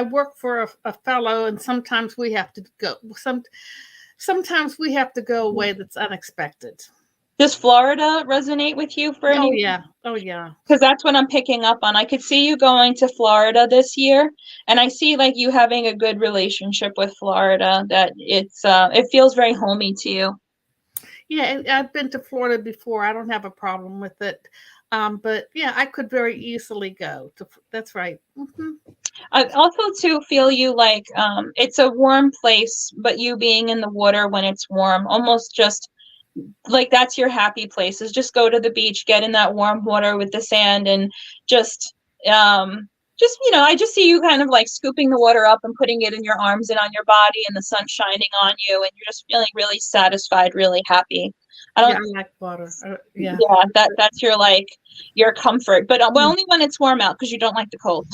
work for a fellow, and sometimes we have to go. Sometimes we have to go away that's unexpected. Does Florida resonate with you for any? Oh yeah. Because that's what I'm picking up on. I could see you going to Florida this year, and I see like you having a good relationship with Florida. That it feels very homey to you. Yeah, I've been to Florida before. I don't have a problem with it. But yeah, I could very easily go to. That's right. Mm-hmm. I also too feel you like it's a warm place, but you being in the water when it's warm, almost just like that's your happy place. Is just go to the beach, get in that warm water with the sand, and just I just see you kind of like scooping the water up and putting it in your arms and on your body, and the sun shining on you, and you're just feeling really satisfied, really happy. I like water. Yeah, that's your comfort, but only when it's warm out, because you don't like the cold.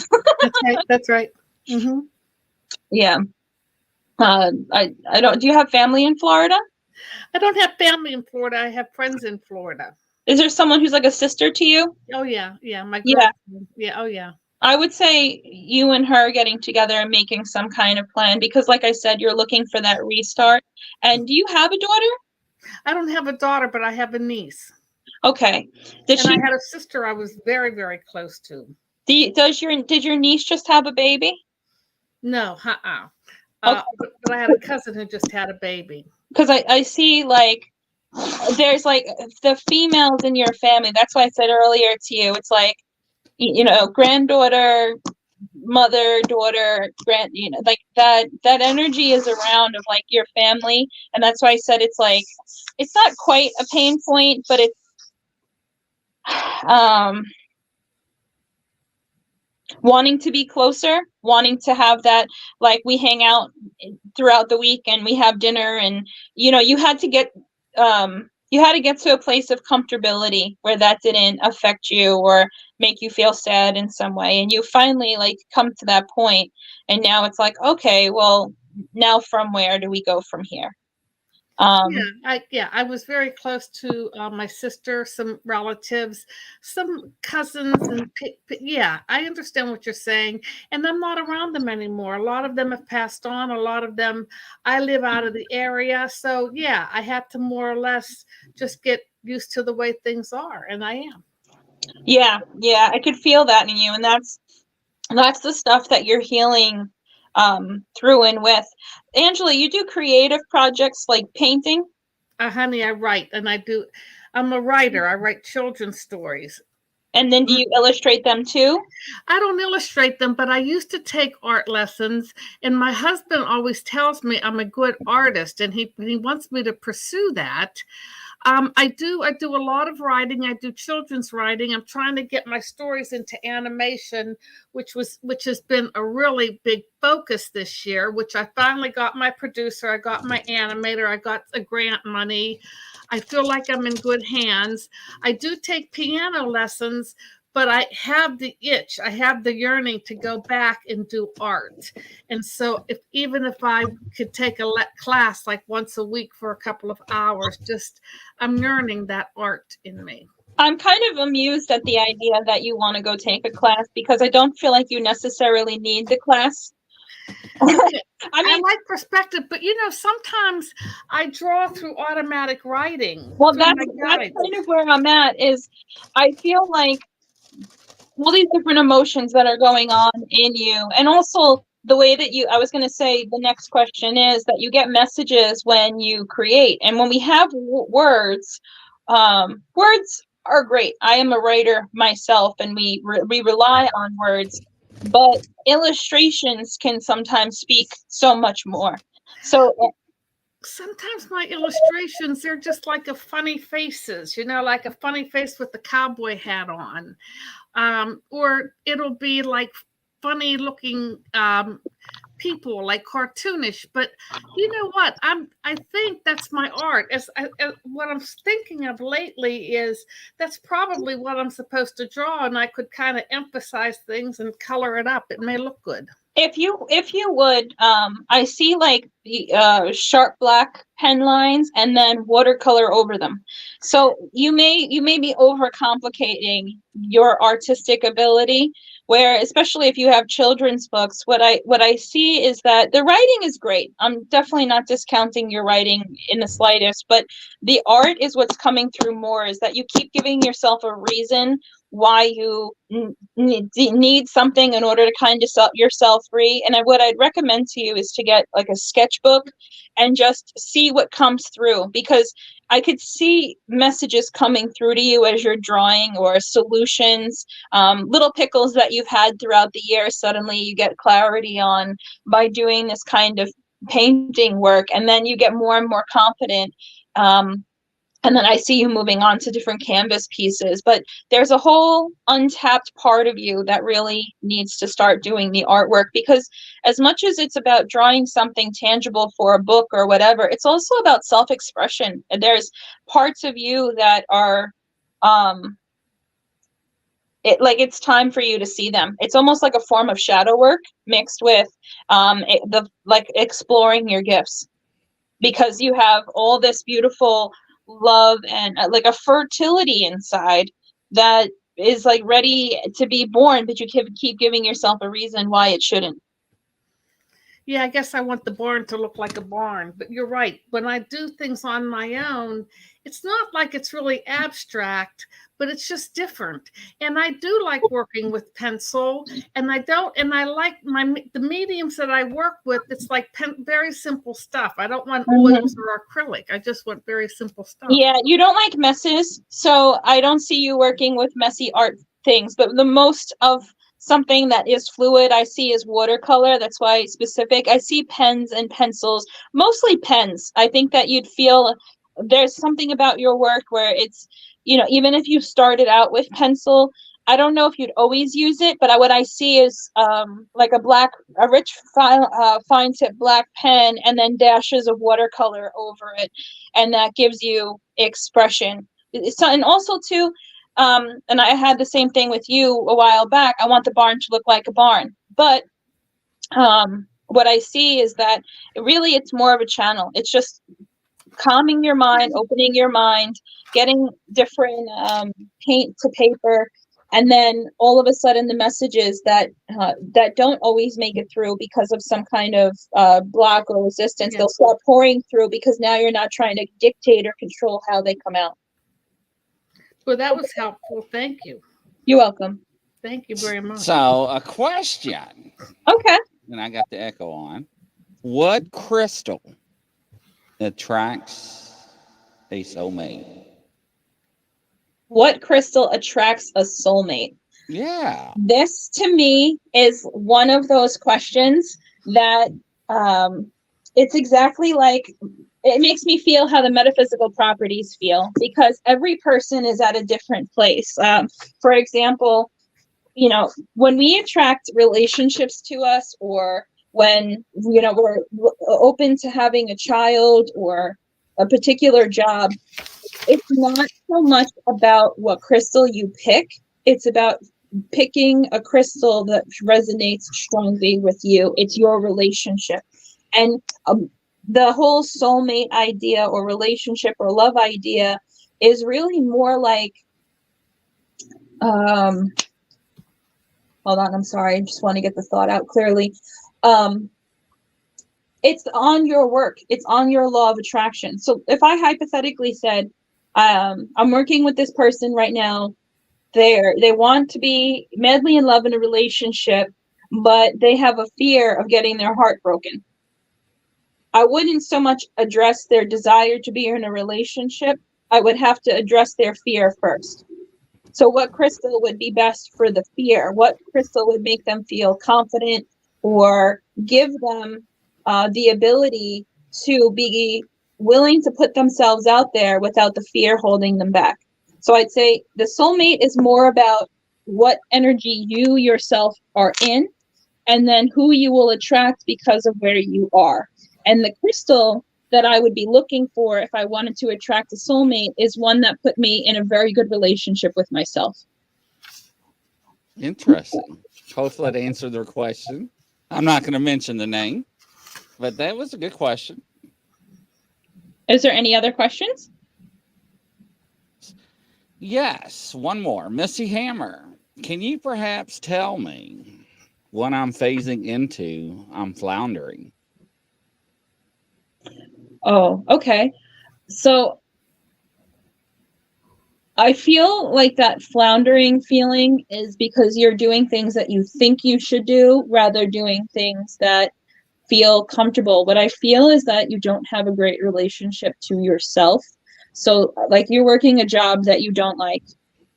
That's right. Mm-hmm. Yeah. I don't. Do you have family in Florida? I don't have family in Florida. I have friends in Florida. Is there someone who's like a sister to you? Oh yeah, yeah, my Yeah. girlfriend. Yeah, oh yeah. I would say you and her getting together and making some kind of plan because, like I said, you're looking for that restart. And do you have a daughter? I don't have a daughter, but I have a niece. Okay. Did And I she? had a sister I was very, very close to. Did your niece just have a baby? No, Okay. but I had a cousin who just had a baby. Because I see like there's like the females in your family. That's why I said earlier to you, it's like granddaughter, mother, daughter, like that energy is around of like your family, and that's why I said it's like it's not quite a pain point, but it's um wanting to be closer, wanting to have that, like we hang out throughout the week and we have dinner, and you had to get to a place of comfortability where that didn't affect you or make you feel sad in some way, and you finally like come to that point, and now it's like, okay, well, now from where do we go from here? I was very close to my sister, some relatives, some cousins, and yeah, I understand what you're saying, and I'm not around them anymore. A lot of them have passed on. A lot of them, I live out of the area, so yeah, I had to more or less just get used to the way things are, and I am. Yeah, I could feel that in you, and that's the stuff that you're healing through and with. Angela, you do creative projects like painting? Honey, I write, and I do. I'm a writer. I write children's stories. And then do you illustrate them too? I don't illustrate them, but I used to take art lessons, and my husband always tells me I'm a good artist, and he wants me to pursue that. I do a lot of writing. I do children's writing. I'm trying to get my stories into animation, which has been a really big focus this year, which I finally got my producer, I got my animator, I got a grant money. I feel like I'm in good hands. I do take piano lessons, but I have the itch, I have the yearning to go back and do art. And so even if I could take a class like once a week for a couple of hours, just I'm yearning that art in me. I'm kind of amused at the idea that you want to go take a class because I don't feel like you necessarily need the class. I like perspective, but sometimes I draw through automatic writing. Well, that's kind of where I'm at. Is I feel like all these different emotions that are going on in you, and also the way that I was going to say the next question is that you get messages when you create, and when we have words, words are great. I am a writer myself, and we rely on words, but illustrations can sometimes speak so much more. So sometimes my illustrations, they're just like a funny faces, like a funny face with the cowboy hat on. Or it'll be like funny looking people, like cartoonish. But you know what? I think that's my art. As what I'm thinking of lately is that's probably what I'm supposed to draw, and I could kind of emphasize things and color it up. It may look good. If you would, I see like the sharp black pen lines and then watercolor over them. So you may be overcomplicating your artistic ability, where especially if you have children's books, what I see is that the writing is great. I'm definitely not discounting your writing in the slightest, but the art is what's coming through more, is that you keep giving yourself a reason why you need something in order to kind of set yourself free. And what I'd recommend to you is to get like a sketchbook and just see what comes through, because I could see messages coming through to you as you're drawing, or solutions, little pickles that you've had throughout the year. Suddenly you get clarity on by doing this kind of painting work, and then you get more and more confident. And then I see you moving on to different canvas pieces, but there's a whole untapped part of you that really needs to start doing the artwork, because as much as it's about drawing something tangible for a book or whatever, it's also about self-expression. And there's parts of you that are it's time for you to see them. It's almost like a form of shadow work mixed with exploring your gifts, because you have all this beautiful love and like a fertility inside that is like ready to be born, but you keep giving yourself a reason why it shouldn't. Yeah, I guess I want the barn to look like a barn, but you're right. When I do things on my own, it's not like it's really abstract, but it's just different. And I do like working with pencil, and I like the mediums that I work with. It's like very simple stuff. I don't want oils or acrylic. I just want very simple stuff. Yeah, you don't like messes, so I don't see you working with messy art things, but the most of something that is fluid I see is watercolor. That's why specific. I see pens and pencils, mostly pens. I think that you'd feel there's something about your work where it's, even if you started out with pencil, I don't know if you'd always use it, but what I see is like a rich fine tip black pen, and then dashes of watercolor over it, and that gives you expression. So, and also too, and I had the same thing with you a while back. I want the barn to look like a barn, but what I see is that really it's more of a channel. It's just calming your mind, opening your mind, getting different paint to paper, and then all of a sudden the messages that don't always make it through because of some kind of block or resistance, they'll start pouring through because now you're not trying to dictate or control how they come out. Well, that was helpful. Thank you. You're welcome. Thank you very much. So, a question. Okay. And I got the echo on. What crystal attracts a soulmate? What crystal attracts a soulmate? Yeah. This to me is one of those questions that it's exactly like, it makes me feel how the metaphysical properties feel, because every person is at a different place. For example, when we attract relationships to us, or when, we're open to having a child or a particular job, it's not so much about what crystal you pick. It's about picking a crystal that resonates strongly with you. It's your relationship. And the whole soulmate idea or relationship or love idea is really more like, hold on, I'm sorry. I just want to get the thought out clearly. It's on your work. It's on your law of attraction. So if I hypothetically said, I'm working with this person right now, they want to be madly in love in a relationship, but they have a fear of getting their heart broken. I wouldn't so much address their desire to be in a relationship. I would have to address their fear first. So what crystal would be best for the fear? What crystal would make them feel confident or give them the ability to be willing to put themselves out there without the fear holding them back? So I'd say the soulmate is more about what energy you yourself are in, and then who you will attract because of where you are. And the crystal that I would be looking for if I wanted to attract a soulmate is one that put me in a very good relationship with myself. Interesting. Hopefully that answered their question. I'm not going to mention the name, but that was a good question. Is there any other questions? Yes, one more. Missy Hammer, can you perhaps tell me what I'm phasing into? I'm floundering. Oh, okay. So I feel like that floundering feeling is because you're doing things that you think you should do rather doing things that feel comfortable. What I feel is that you don't have a great relationship to yourself. So like you're working a job that you don't like,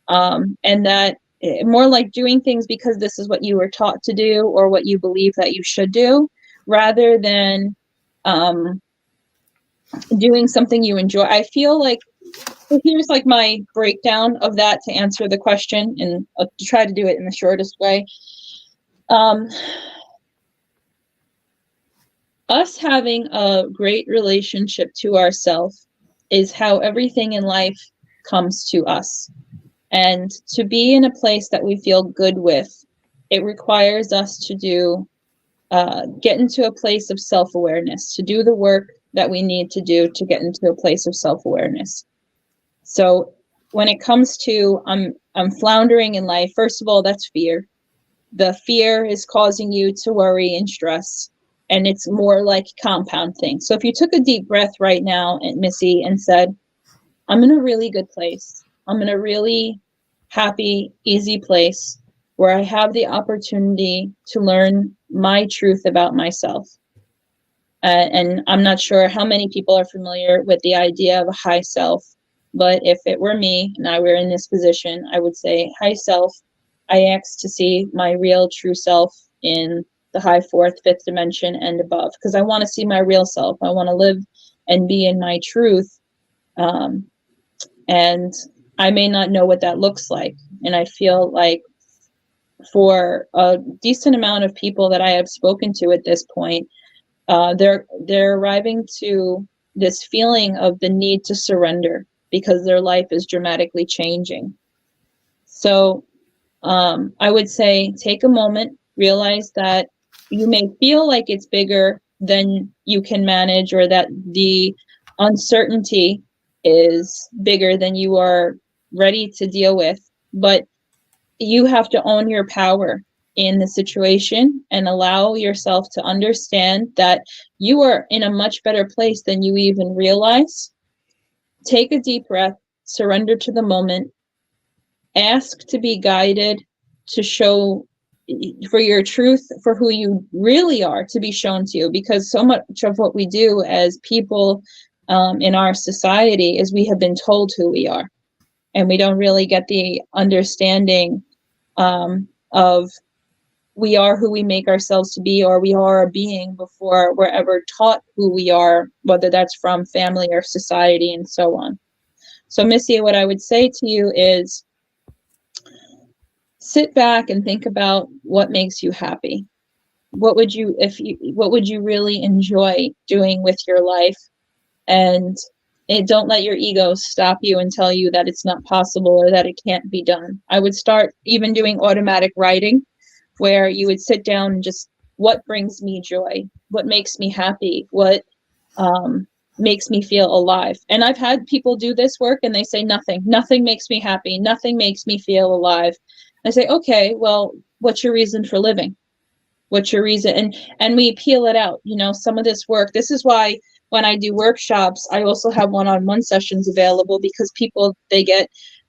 and that more like doing things because this is what you were taught to do or what you believe that you should do, rather than doing something you enjoy. I feel like, here's like my breakdown of that to answer the question, and I'll try to do it in the shortest way. Us having a great relationship to ourselves is how everything in life comes to us. And to be in a place that we feel good with, it requires us to get into a place of self-awareness, to do the work that we need to do to get into a place of self-awareness. So when it comes to I'm floundering in life, first of all, that's fear. The fear is causing you to worry and stress, and it's more like compound things. So if you took a deep breath right now, and Missy, and said, I'm in a really good place. I'm in a really happy, easy place where I have the opportunity to learn my truth about myself. And I'm not sure how many people are familiar with the idea of a high self, but if it were me and I were in this position, I would say, high self, I ask to see my real true self in the high fourth, fifth dimension and above, because I want to see my real self. I want to live and be in my truth. And I may not know what that looks like. And I feel like for a decent amount of people that I have spoken to at this point, they're arriving to this feeling of the need to surrender because their life is dramatically changing. So I would say take a moment, realize that you may feel like it's bigger than you can manage, or that the uncertainty is bigger than you are ready to deal with, but you have to own your power in the situation and allow yourself to understand that you are in a much better place than you even realize. Take a deep breath, surrender to the moment, ask to be guided, to show for your truth, for who you really are, to be shown to you, because so much of what we do as people in our society is we have been told who we are, and we don't really get the understanding of we are who we make ourselves to be, or we are a being before we're ever taught who we are, whether that's from family or society and so on. So Missy, what I would say to you is sit back and think about what makes you happy. What would you really enjoy doing with your life? And don't let your ego stop you and tell you that it's not possible or that it can't be done. I would start even doing automatic writing, where you would sit down and just, what brings me joy? What makes me happy? What makes me feel alive? And I've had people do this work and they say, nothing makes me happy. Nothing makes me feel alive. I say, okay, well, what's your reason for living? What's your reason? And we peel it out. You know, some of this work, this is why when I do workshops, I also have one-on-one sessions available, because people,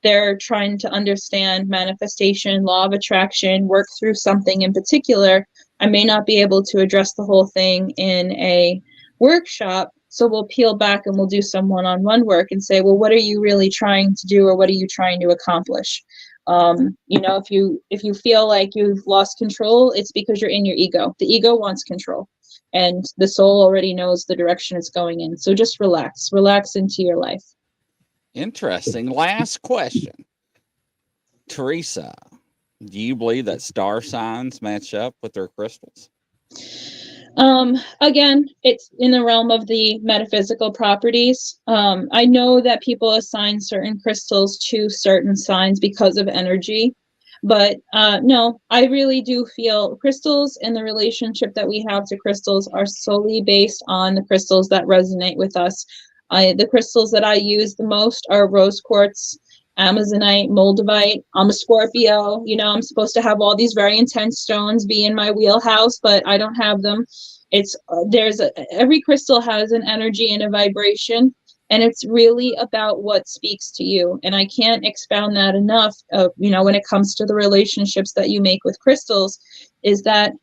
they're trying to understand manifestation, law of attraction, work through something in particular. I may not be able to address the whole thing in a workshop, so we'll peel back and we'll do some one-on-one work and say, well, what are you really trying to do, or what are you trying to accomplish? You know, if you feel like you've lost control, it's because you're in your ego. The ego wants control, and the soul already knows the direction it's going in. So just relax into your life. Interesting. Last question. Teresa, do you believe that star signs match up with their crystals? Again, it's in the realm of the metaphysical properties. I know that people assign certain crystals to certain signs because of energy, but no, I really do feel crystals and the relationship that we have to crystals are solely based on the crystals that resonate with us. The crystals that I use the most are rose quartz, Amazonite, Moldavite. I'm a Scorpio, you know, I'm supposed to have all these very intense stones be in my wheelhouse, but I don't have them. Every crystal has an energy and a vibration, and it's really about what speaks to you. And I can't expound that enough, you know, when it comes to the relationships that you make with crystals, is that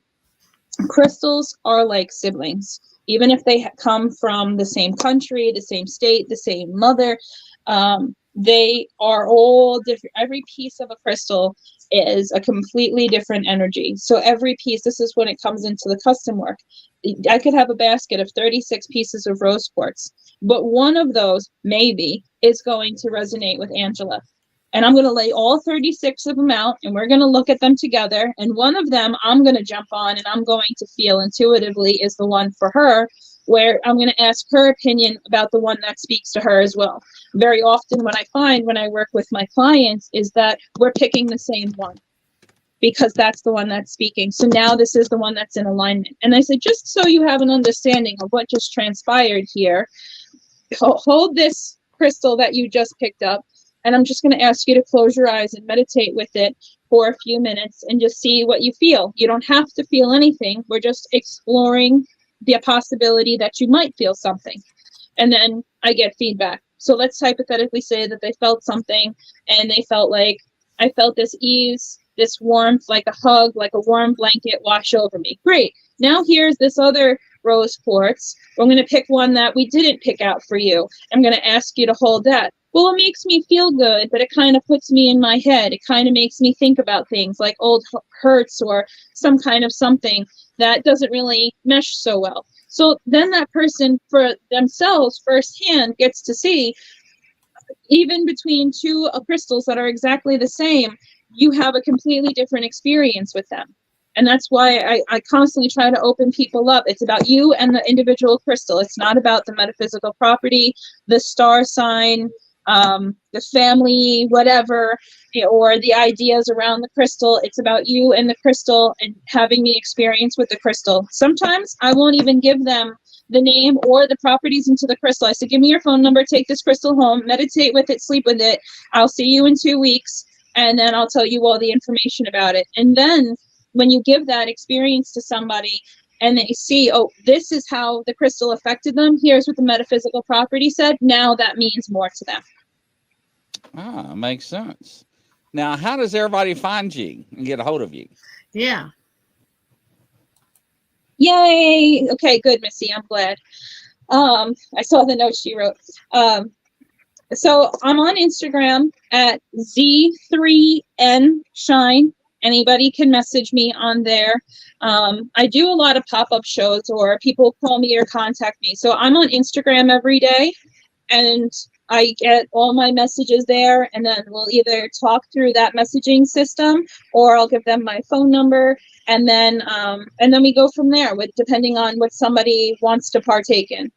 crystals are like siblings. Even if they come from the same country, the same state, the same mother, they are all different. Every piece of a crystal is a completely different energy. So every piece, this is when it comes into the custom work. I could have a basket of 36 pieces of rose quartz, but one of those maybe is going to resonate with Angela. And I'm going to lay all 36 of them out, and we're going to look at them together. And one of them I'm going to jump on, and I'm going to feel intuitively is the one for her, where I'm going to ask her opinion about the one that speaks to her as well. Very often what I find when I work with my clients is that we're picking the same one because that's the one that's speaking. So now this is the one that's in alignment. And I said, just so you have an understanding of what just transpired here, hold this crystal that you just picked up, and I'm just going to ask you to close your eyes and meditate with it for a few minutes and just see what you feel. You don't have to feel anything. We're just exploring the possibility that you might feel something. And then I get feedback. So let's hypothetically say that they felt something and they felt like, I felt this ease, this warmth, like a hug, like a warm blanket wash over me. Great. Now here's this other rose quartz. We're going to pick one that we didn't pick out for you. I'm going to ask you to hold that. Well, it makes me feel good, but it kind of puts me in my head. It kind of makes me think about things like old hurts or some kind of something that doesn't really mesh so well. So then that person for themselves firsthand gets to see, even between two crystals that are exactly the same, you have a completely different experience with them. And that's why I constantly try to open people up. It's about you and the individual crystal. It's not about the metaphysical property, the star sign, the family, whatever, or the ideas around the crystal. It's about you and the crystal and having the experience with the crystal. Sometimes I won't even give them the name or the properties into the crystal. I said, give me your phone number, take this crystal home, meditate with it, sleep with it. I'll see you in 2 weeks, and then I'll tell you all the information about it. And then when you give that experience to somebody and they see, oh, this is how the crystal affected them, here's what the metaphysical property said, now that means more to them. Ah, makes sense. Now, how does everybody find you and get a hold of you? Yeah. Yay. Okay, good, Missy. I'm glad. I saw the note she wrote. So I'm on Instagram at Z3N_Shine. Anybody can message me on there. I do a lot of pop-up shows, or people call me or contact me. So I'm on Instagram every day, and I get all my messages there, and then we'll either talk through that messaging system, or I'll give them my phone number, and then we go from there, with depending on what somebody wants to partake in.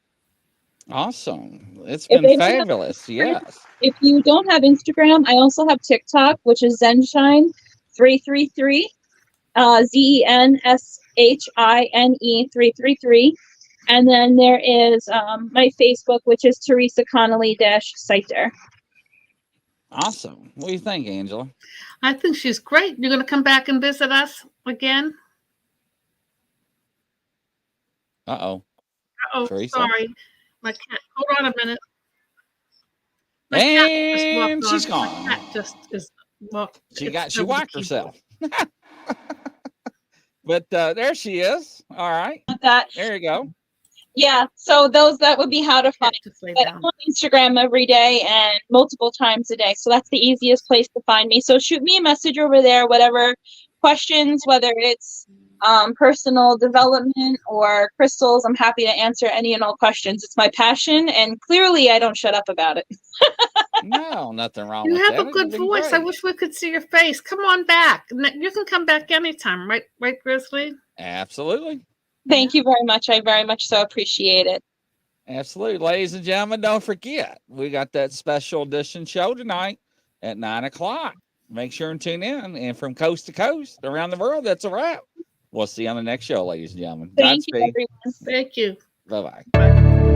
Awesome. It's been fabulous. Yes. If you don't have Instagram, I also have TikTok, which is Zenshine333, ZENSHINE 333. And then there is my Facebook, which is Teresa Connolly-Saiter. Awesome. What do you think, Angela? I think she's great. You're going to come back and visit us again? Uh-oh. Uh-oh, Teresa? sorry. My cat. Hold on a minute. My And cat she's just walked on. gone. My cat just is walked. She whacked herself. But there she is. All right. There you go. Yeah, so that would be how to find me. I'm on Instagram every day and multiple times a day. So that's the easiest place to find me. So shoot me a message over there, whatever questions, whether it's personal development or crystals, I'm happy to answer any and all questions. It's my passion, and clearly I don't shut up about it. No, nothing wrong you with that. You have a good voice. Great. I wish we could see your face. Come on back. You can come back anytime, right, Grizzly? Absolutely. Thank you very much. I very much so appreciate it. Absolutely. Ladies and gentlemen, don't forget, we got that special edition show tonight at 9 o'clock. Make sure and tune in. And from coast to coast, around the world, that's a wrap. We'll see you on the next show, ladies and gentlemen. Thank you, everyone. Thank you. Bye-bye. Bye.